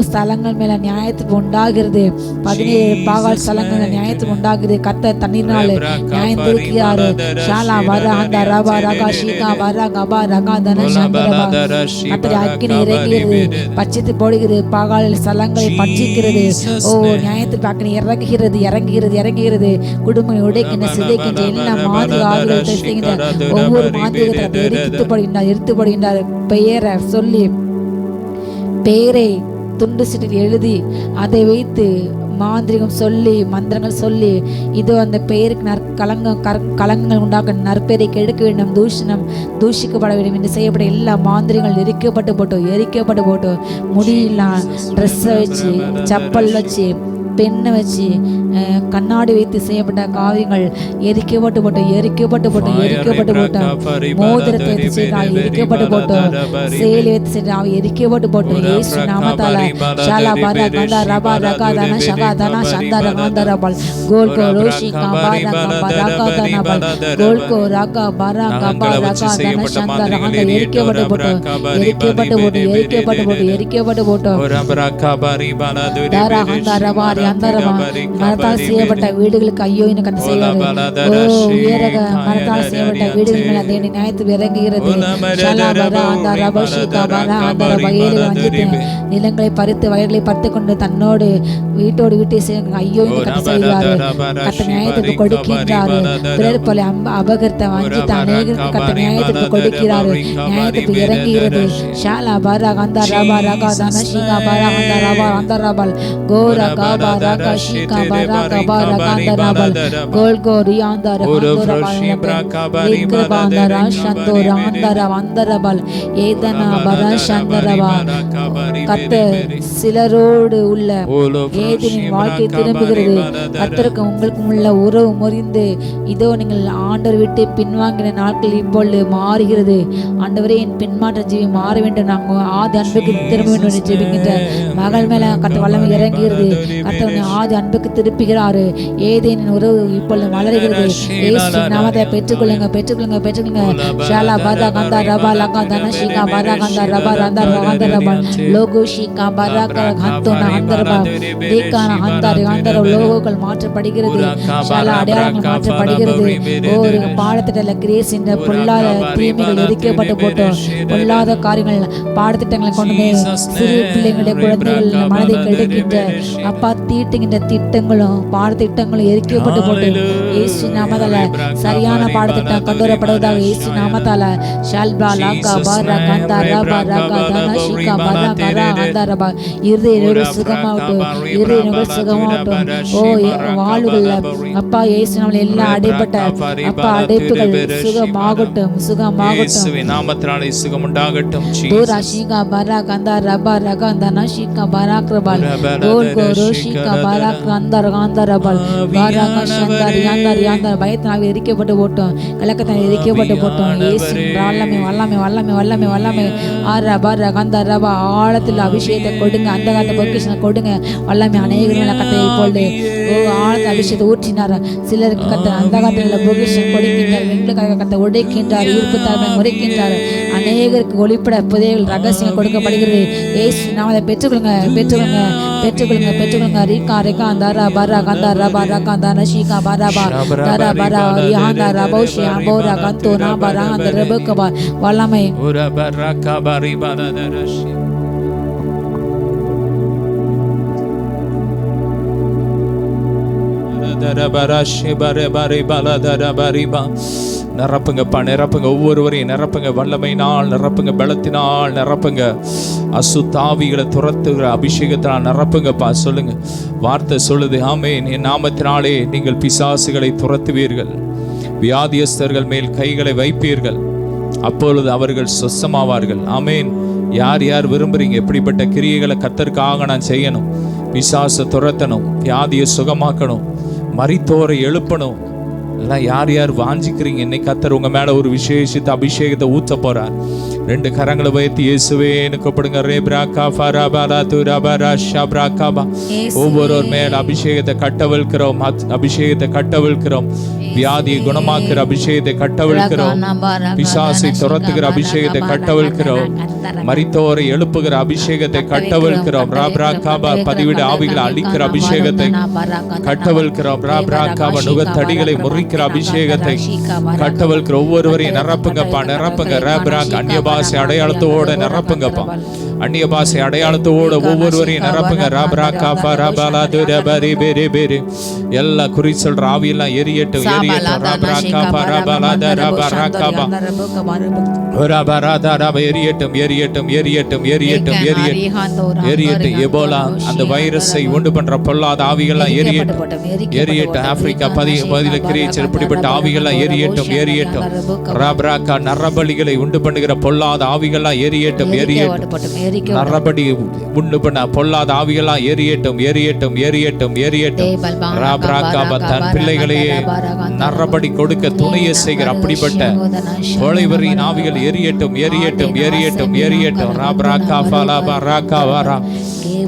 ஸ்தலங்கள் மேல நியாயத்துக்கு உண்டாகிறது. 17 பாகால் ஸ்தலங்கள் நியாயத்துக்கு உண்டாகிறது. கர்த்தர் தண்ணீர்னால நியாயம் தீர்க்கிறாரு. ஷாலா வரா அந்த ரபா ரகா ஷிகா வரா கபா ரகா தன சந்தரபா. கர்த்தர் அக்கினி இறங்குகிறது, பட்சித்து போடுகிறது, பாகால் ஸ்தலங்களை பட்சிக்கிறது. நியாயத்துக்கு அக்கினி இறங்குகிறது இறங்குகிறது இறங்குகிறது. குடும்பம் உடைக்கின்ற சிதைக்கின்ற எல்லா மாதிரி ஆவிகள் செய்கின்ற ஒவ்வொரு மாதிரியை எரித்துப்படுகின்றார். பெயரை சொல்லி, பெயரை துண்டு சீட்டில் எழுதி அதை வைத்து மாந்திரிகம் சொல்லி, மந்திரங்கள் சொல்லி, இதோ அந்த பெயருக்கு கலங்கங்கள் உண்டாக்க, நற்பெயரை கெடுக்க வேண்டும், தூஷிக்கப்பட வேண்டும் என்று செய்யப்பட்ட எல்லா மாந்திரிகள் எரிக்கப்பட்டு போட்டோம். முடியெல்லாம் ட்ரெஸ்ஸை வச்சு, செப்பல் வச்சு, பெண்ணை வச்சு, கண்ணாடி வைத்து செய்யப்பட்ட காவியங்கள் எரிக்கப்பட்டு போட்டோம். மோதிரத்தை வைத்து செய்தால் எரிக்கப்பட்டு போட்டோம். சேலை வைத்து செய்தால் எரிக்கப்பட்டு போட்டோம். இயேசு நாமத்தால. ஷாலா பரா கந்தா ரபா ரகா தன ஷகா தன சந்தர காந்தரபல் கோல்கோ ரோஷி கபா ரகா பராகா தனபல் கோல்கோ ரகா பரா கபா ரகா தன சந்தர காந்த எரிக்கப்பட்டு போட்டோம். தாரா கந்தா ரபா மரத்தால் செய்யப்பட்ட வீடுகளுக்கு ஐயோ என கத்து செய்வாரு. உயரக மரத்தால் செய்யப்பட்ட வீடுகள் மேல தேடி நியாயத்து இறங்குகிறது. நிலங்களை பறித்து வயல்களை பறித்து கொண்டு தன்னோடு வீட்டோடு வீட்டை ஐயோ என்று கத்து செய்வாரு. கத்த நியாயத்துக்கு கொடுக்கின்றாரு. பிறர் போல அபகரித்த வஞ்சித்த அநேகருக்கு கத்த நியாயத்துக்கு கொடுக்கிறாரு. நியாயத்துக்கு இறங்குகிறது. ஷாலா பாரா கந்தா ரபா ரகா தன ஷிகா பாரா கந்தா ரபா அந்த ரபல் கோரா காபா ரகா ஷிகா பாரா கபா ரகா அந்த ரபல் கோல்கோ ரியாந்தா ரபா விக்ரபாந்தரா சந்தோரா அந்த அந்த ரபல் ஏதனா பரா சந்தரபா. கத்த சிலரோடு உள்ள ஏதேனின் வாழ்க்கை திரும்புகிறது. கர்த்தருக்கு உங்களுக்கும் உள்ள உறவு முறிந்து இதோ நீங்கள் ஆண்டவர் விட்டு பின்வாங்கின நாட்கள் இப்பொழுது மாறுகிறது. ஆண்டவரே, என் பின்மாற்ற ஜீவி மாற வேண்டும், நாங்கள் ஆதி அன்புக்கு திரும்ப வேண்டும் என்று ஜெபிக்கின்ற மகள் மேல கர்த்தர் வல்லமை இறங்குகிறது. கர்த்தர் ஆதி அன்புக்கு திருப்புகிறாரு. ஏதேனின் உறவு இப்பொழுது மலர்கிறது. இயேசு நாமத்தை பெற்றுக்கொள்ளுங்க. ஷாலா பாதா கந்தா ரபா லகா தன ஷிகா பாரா கந்தா ரபா ரந்தா ரகந்த ரபா லோகோ ஷிகா பாரா கந்தோனா அந்தரபா தேக்கான அந்தாரி அந்தர லோகோக்கள் மாற்றப்படுகிறது. ஷாலா அடையாளங்கள் மாற்றப்படுகிறது. ஒரு பாடத்திட்டல கிரேஸ் என்ற பொல்லாத தீமைகள் எரிக்கப்பட்டு போட்டோம். பொல்லாத காரியங்கள் பாடத்திட்டங்களை கொண்டு சிறு பிள்ளைகளுடைய குழந்தைகள் மனதை கெடுக்கின்ற அப்பா தீட்டுகின்ற திட்டங்களும் பாடத்திட்டங்களும் எரிக்கப்பட்டு போட்டோம். இயேசு நாமத்தால சரியான பாடத்திட்டம் கொண்டு வரப்படுவதாக இயேசு நாமத்தால. ஷல்பா லாகா பாரா கந்தா ரபா ரகா தன ஷிகா பாரா கரா அந்த ரபா இருதய சுகமாகட்டும். வாழ்வுகள் அப்பா இயேசு நாமத்தில் எல்லா அடைப்பட்ட அப்பா அடைப்புகள் சுகமாகட்டும். நாமத்தினாலே சுகம் உண்டாகட்டும். தூரா ஷிகா பாரா கந்தா ரபா ரகா தன ஷிகா பாரா கிரபல் கோல்கோ ரோஷிகா பாரா கந்தா ரகந்த ரபல் பாரா கஷந்தரி அந்தரி அந்த பயத்தினால் எரிக்கப்பட்டு போட்டோம். கலக்கத்தால் எரிக்கப்பட்டு போட்டோம். இயேசு வல்லமை ஆரா பாரா கந்தா ரபா ஆழத்தில் அபிஷேகத்தை கொடுங்க. அந்த காலத்தை பொக்கிஷனை கொடுங்க. வல்லமை அநேகர்கள் கத்தை இப்பொழுது ஆழத்தில் அபிஷேகத்தை ஊற்றினார். சிலருக்கு கத்த அந்த காலத்தில் பொக்கிஷன் கொடுக்கின்றார். எங்களுக்காக கத்தை உடைக்கின்றார். ஈர்ப்பு தாழ்மை முறைக்கின்றார். அநேகருக்கு ஒளிப்பட புதையல் ரகசியம் கொடுக்கப்படுகிறது. ஏசு நாமத்தை பெற்றுக்கொள்ளுங்க. ரீகா ரேகா தாரா பாரா கந்தா ரபா ரகா தான ஷீகா பாரா பா தாரா பாரா ரிஹாந்தா ரபௌஷி அபோரா கந்தோ நா பாரா அந்த ரபகபா வல்லமை உரபரகா பாரி பாதரஷி தரபரஷி பரே பரே பலதரபரிபா. நிரப்புங்க, ஒவ்வொருவரையும் நிரப்புங்க. வல்லமையினால் நிரப்புங்க, பலத்தினால் நிரப்புங்க. அசுத்தாவிகளை துரத்துகிற அபிஷேகத்தால் நிரப்புங்கப்பா. சொல்லுங்க, வார்த்தை சொல்லுது, ஆமென், என் நாமத்தினாலே நீங்கள் பிசாசுகளை துரத்துவீர்கள், வியாதியஸ்தர்கள் மேல் கைகளை வைப்பீர்கள், அப்பொழுது அவர்கள் சொஸ்தமாவார்கள். ஆமென். யார் யார் விரும்புறீங்க எப்படிப்பட்ட கிரியைகளை கர்த்தருக்காக நான் செய்யணும்? பிசாசை துரத்தணும், வியாதியை சுகமாக்கணும், மரித்தோரை எழுப்பணும், எல்லாம் யார் யார் வாஞ்சிக்கிறீங்க? இன்னைக்கு கர்த்தர் உங்க மேல ஒரு விசேஷித்த அபிஷேகத்தை ஊத்த போறார். 2 கரங்களை வைத்து இயேசுவேன்னு கூப்பிடுங்க. ஒவ்வொரு மேல் அபிஷேகத்தை கட்டவிழ்க்கிறோம், அபிஷேகத்தை கட்டவிழ்க்கிறோம், வியாதியை குணமாக்குற அபிஷேகத்தை கட்டவிழ்க்கிறோம், பிசாசை துரத்துகிற அபிஷேகத்தை கட்டவிழ்க்கிறோம், மரித்தோரை எழுப்புகிற அபிஷேகத்தை கட்டவிழ்க்கிறோம், ராப்ராகாபா பதிவிட ஆவிகளை அழிக்கிற அபிஷேகத்தை கட்டவிழ்க்கிறோம், ராப்ராகாபா நுகத்தடிகளை முறிக்கிற அபிஷேகத்தை கட்டவிழ்கிற ஒவ்வொருவரையும் நிரப்புங்கப்பா, நிரப்புங்க. ராப்ராக் அந்நிய பாஷை அடையாளத்தோட நிரப்புங்கப்பா, அந்நிய பாஷை அடையாளத்தோட ஒவ்வொருவரையும் நிரப்புங்க. ராப்ராகாபா ராபாலா துரபரி பேரே பேரே எல்லா குறி சொல்ற ஆவியெல்லாம் எரியட்டும், எரியட்டும். ராப்ராகாபா ராபாலா தரபராகாபா எரியட்டும், எரியட்டும், எரியட்டும், எரியட்டும், எரியட்டும், எரியட்டும். எபோலா அந்த வைரஸை உண்டு பண்ற பொல்லாத ஆவிகள்லாம் எரியட்டும், எரியட்டும். ஆப்பிரிக்கா பதில கிரியேச்சர் இப்படிப்பட்ட ஆவிகள்லாம் எரியட்டும், எரியட்டும். ராப்ராக்கா நரபலிகளை உண்டு பண்ணுகிற பொல்லாத ஆவிகள்லாம் எரியட்டும், எரியட்டும். நரபடி உண்டு பண்ண பொல்லாத ஆவிகள்லாம் எரியட்டும், எரியட்டும், எரியட்டும், எரியட்டும். ராப்ராக்கா தன் பிள்ளைகளையே நரபடி கொடுக்க துணையை செய்கிற அப்படிப்பட்ட கொலைவரின் ஆவிகள் எரியட்டும், எரியட்டும், எரியட்டும், எரியட்டும். ராப்ராகாபா லாபராகாவரா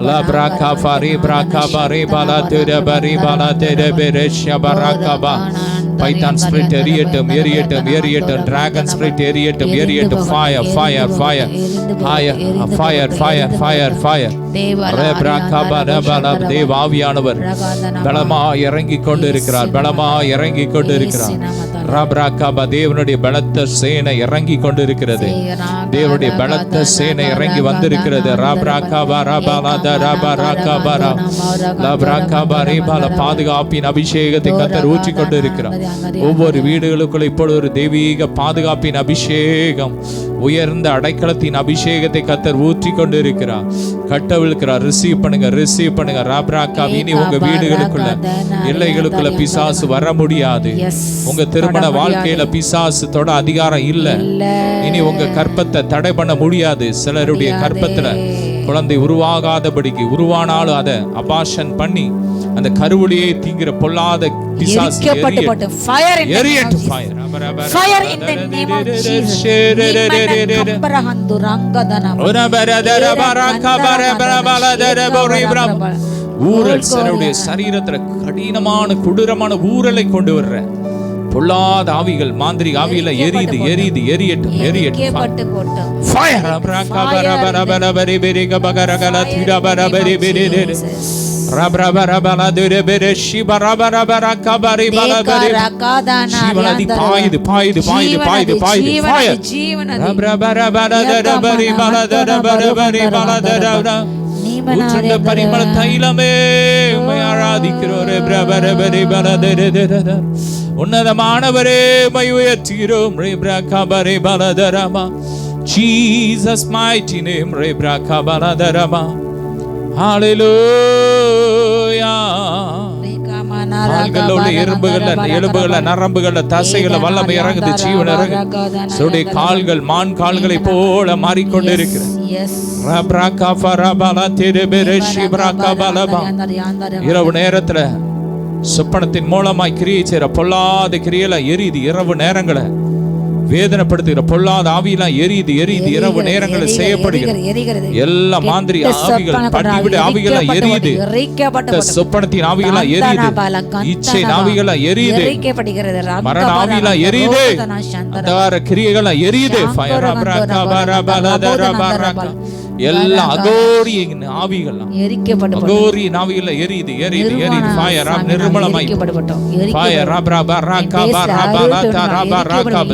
லாப்ராகாபா ரீப்ராகாபா ரீபாலா துரபரி பாலா துரபெரேஷ்யா பராகாபா. பைத்தான் ஸ்பிரிட் எரியட்டும், எரியட்டும், எரியட்டும். டிராகன் ஸ்பிரிட் எரியட்டும், எரியட்டும். Fire, fire, fire, fire, fire, fire, fire, fire. ரேப்ராகாபா ரபாலா தேவ ஆவியானவர் பலமா இறங்கி கொண்டு இருக்கிறார், பலமா இறங்கி கொண்டு இருக்கிறார். ராப்ராகாபா தேவனுடைய பலத்த சேனை இறங்கி கொண்டு இருக்கிறது, தேவனுடைய பலத்த சேனை இறங்கி வந்திருக்கிறது. ராப்ராகாபா ரபாலா தரபராகாபா லாப்ராகாபா ரேபாலா பாதுகாப்பின் அபிஷேகத்தை கர்த்தர் ஊற்றி கொண்டு இருக்கிறார். ஒவ்வொரு வீடுகளுக்குள்ள இப்பொழுது ஒரு தெய்வீக பாதுகாப்பின் அபிஷேகம், உயர்ந்த அடைக்கலத்தின் அபிஷேகத்தை கர்த்தர் ஊற்றி கொண்டு இருக்கிறார். கட்டவிழ்க்கிறார். ரிசீவ் பண்ணுங்க, ரிசீவ் பண்ணுங்க. ராப்ராக்கா இனி உங்க வீடுகளுக்குள்ள எல்லைகளுக்குள்ள பிசாசு வர முடியாது. உங்க திருமண வாழ்க்கையில பிசாசு தொட அதிகாரம் இல்ல. இனி உங்க கற்பத்தை தடை பண்ண முடியாது. சிலருடைய கற்பத்துல குழந்தை உருவாகாதபடிக்கு, உருவானாலும் அதை அபாஷன் பண்ணி அந்த கருவுளியை தீங்கிற பொல்லாத பிசாசு எரியட்டும், எரியட்டும். Fire in the name of Jesus. ஊரல் சிலருடைய சரீரத்துல கடினமான கொடூரமான ஊரலை கொண்டு வர்ற பொல்லாத ஆவிகள், மாந்திரிக ஆவியில எரியுது, எரியுது, எரியட்டும், எரியட்டும். ஃபயர் ஜீவநதி பாயுது, பாயுது, பாயுது, பாயுது, பாயுது. ஊற்றுண்ட பரிமள தைலமே உம்மை ஆராதிக்கிறோரே. உன்னதமானவரே உம்மை உயர்த்துகிறோம். Jesus mighty name. Hallelujah. எலும்புகள நரம்புகள தசைகள வல்லமை இறங்குது, ஜீவன் இறங்குது. கால்கள் மான் கால்களை போல மாறிக்கொண்டு இருக்கிறது. இரவு நேரத்துல சொப்பனத்தின் மூலமாய் கிரியை செய்யற பொல்லாத கிரியையில எரியுது. இரவு நேரங்களை வேதனைப்படுத்துகிற பொல்லாத ஆவியெல்லாம் எரியுது, எரியுது. இரவு நேரங்களில் செய்யப்படுகிறது எல்லா மாந்திரி ஆவிகள், பட்டிவிட ஆவிகள் எரியுது, சொப்பனத்தின் ஆவிகள் எரியுது, இச்சை ஆவிகள் எரியுது, மரண ஆவிகள் எரியுது, அந்தகார கிரியைகள் எரியுது. எல்லா அகோரியின் ஆவிகள், அகோரியின் ஆவிகள் எரியுது, எரியுது, எரியுது. ஃபயர் நிர்மலமாய், ஃபயர்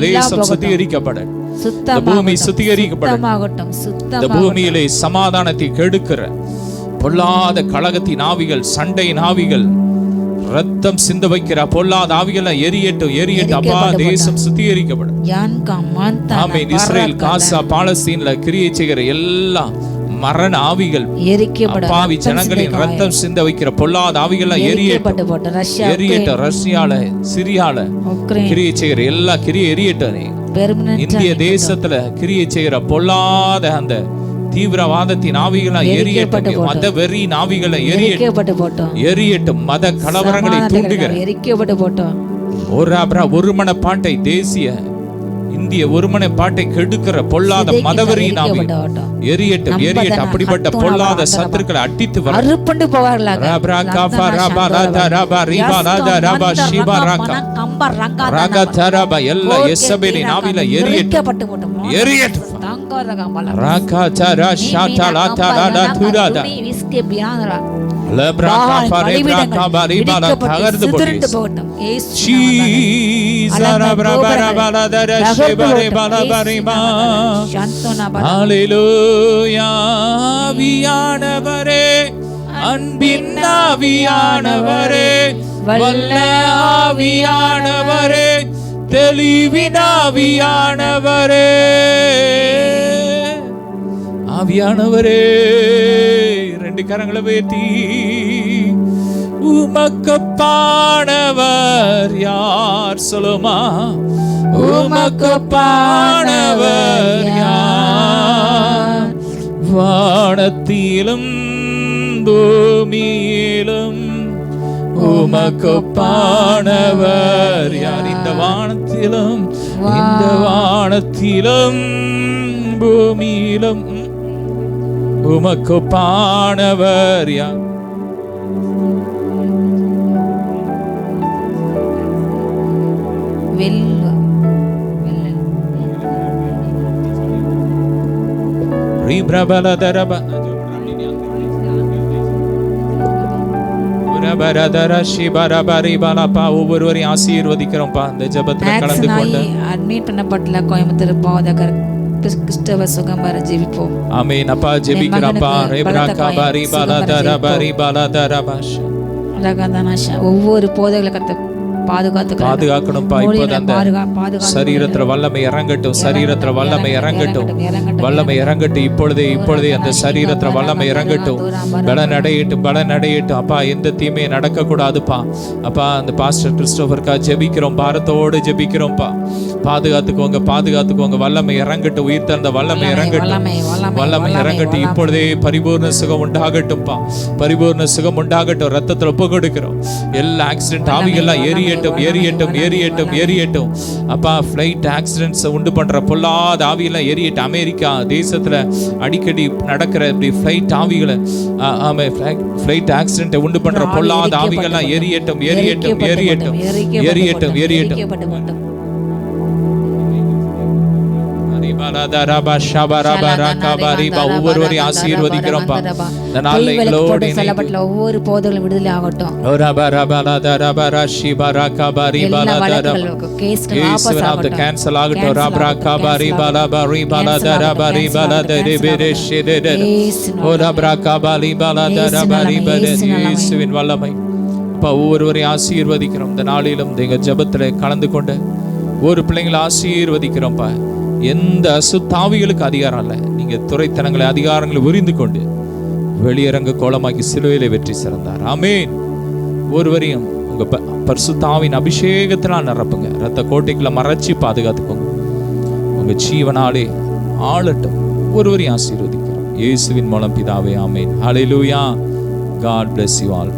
தேசம் சுத்திகரிக்கப்பட, பூமி சுத்திகரிக்கப்பட, இந்த பூமியிலே சமாதானத்தை கெடுக்கிற பொல்லாத கலகத்தின் ஆவிகள், சண்டையின் ஆவிகள், ரத்தம் சிந்த வைக்கிற பொல்லாத ஆவிகளை எரியட்டும், எரியட்டும். அப்பா தேசம் சுத்திகரிக்கப்படும். ஆமென். இஸ்ரேல், காசா, பாலஸ்தீன்ல கிரியை செய்கிற எல்லா மரண ஆவிகள், பாவி ஜனங்களின் ரத்தம் சிந்த வைக்கிற பொல்லாத ஆவிகள் எரியட்டும். ரஷ்யால, சிரியால கிரியை செய்கிற எல்லா கிரியை எரியட்டும். இந்திய தேசத்துல கிரியை செய்கிற பொல்லாத அந்த தீவிரவாதத்தின் ஆவிகளை எரியட்டும். மத வெறி ஆவிகளை எரியட்டும். மத கலவரங்களை தூண்டுகிற ஒருமன பாட்டை, தேசிய இந்திய ஒருமன பாட்டை கெடுக்கிற பொல்லாத மதவெறியின் ஆவி எரியட்டும். அப்படிப்பட்ட பொல்லாத சத்துருக்களை அடித்து ஆவியானவரே, அன்பின் ஆவியானவரே, வல்ல ஆவியானவரே, தெளிவின் ஆவியானவரே, ஆவியானவரே, ரெண்டு கரங்களை உயர்த்தி உமக்கொப்பானவர் யார் சொல்லுமா? உமக்கொப்பானவர் யார்? வானத்திலும் பூமியிலும் உமக்கொப்பானவர் யார்? இந்த வானத்திலும் பூமியிலும் உமக்கொப்பானவர் யார்? ஒவ்வொருவரையும் ஆசீர்வதிக்கிறோம்ப்பா. இந்த ஜெபத்துல கலந்து கொண்டு அட்மிட் பண்ணப்பட்டுள்ள கோயம்புத்தூர் போதகர் கிறிஸ்தவ சுகம் வர ஜெபிப்போம். ஆமென். அப்பா ஜெபிக்கிறோம்ப்பா. ஒவ்வொரு போதகர்களை கத்த பாதுகாக்கணும்ப்பா. இப்போது அந்த சரீரத்துல வல்லமை இறங்கட்டும். சரீரத்துல வல்லமை இறங்கட்டும். வல்லமை இறங்கட்டும். இப்பொழுதே அந்த சரீரத்துல வல்லமை இறங்கட்டும். பலன் அடையட்டும். அப்பா எந்த தீமையும் நடக்க கூடாதுப்பா. அப்பா அந்த பாஸ்டர் கிறிஸ்டோபருக்கா ஜெபிக்கிறோம். பாரத்தோடு ஜெபிக்கிறோம்ப்பா. பாதுகாத்துக்கோங்க. வல்லமை இறங்கட்டும். உயிர் தந்த வல்லமை இறங்கட்டும். இப்பொழுதே பரிபூர்ண சுகம் உண்டாகட்டும்ப்பா. பரிபூர்ண சுகம் உண்டாகட்டும். ரத்தத்துல ஒப்பு கொடுக்கிறோம். எல்லா ஆக்சிடென்ட் ஆவிகள்லாம் எரியட்டும். அப்பா ஃபிளைட் ஆக்சிடென்ட்ஸ் உண்டு பண்ற பொல்லாத ஆவியெல்லாம் எரியட்டும். அமெரிக்கா தேசத்துல அடிக்கடி நடக்கிற இப்படி ஃபிளைட் ஆவிகளை, ஃபிளைட் ஆக்சிடென்ட் உண்டு பண்ற பொல்லாத ஆவிகள்லாம் எரியட்டும். ஒவ்வொருவரையும் ஆசீர்வதிக்கிறோம்ப்பா. இந்த நாள்ல எங்களோடு ஒவ்வொரு போதகர்களும் விடுதலை ஆகட்டும். கேன்சல் ஆகட்டும். வல்லமை ஒவ்வொருவரையும் ஆசீர்வதிக்கிறோம். இந்த நாளிலும் எங்க ஜெபத்துல கலந்து கொண்டு ஒரு பிள்ளைங்களை ஆசீர்வதிக்கிறோம்ப்பா. எந்த அசுத்தாவிகளுக்கு அதிகாரம் இல்லை. நீங்க துறைத்தனங்களை அதிகாரங்களை உரிந்து கொண்டு வெளியரங்க கோலமாக்கி சிலுவையிலே வெற்றி சிறந்தார். ஆமென். ஒருவரையும் உங்க பரிசுத்தாவின் அபிஷேகத்தினால் நிரப்புங்க. ரத்த கோட்டைக்குள்ள மறைச்சி பாதுகாத்துக்கோங்க. உங்க ஜீவனாலே ஆளட்டும். ஒருவரையும் ஆசீர்வதிக்கிறோம். இயேசுவின் மூலம் பிதாவே. ஆமென். ஹல்லேலூயா. God bless you all.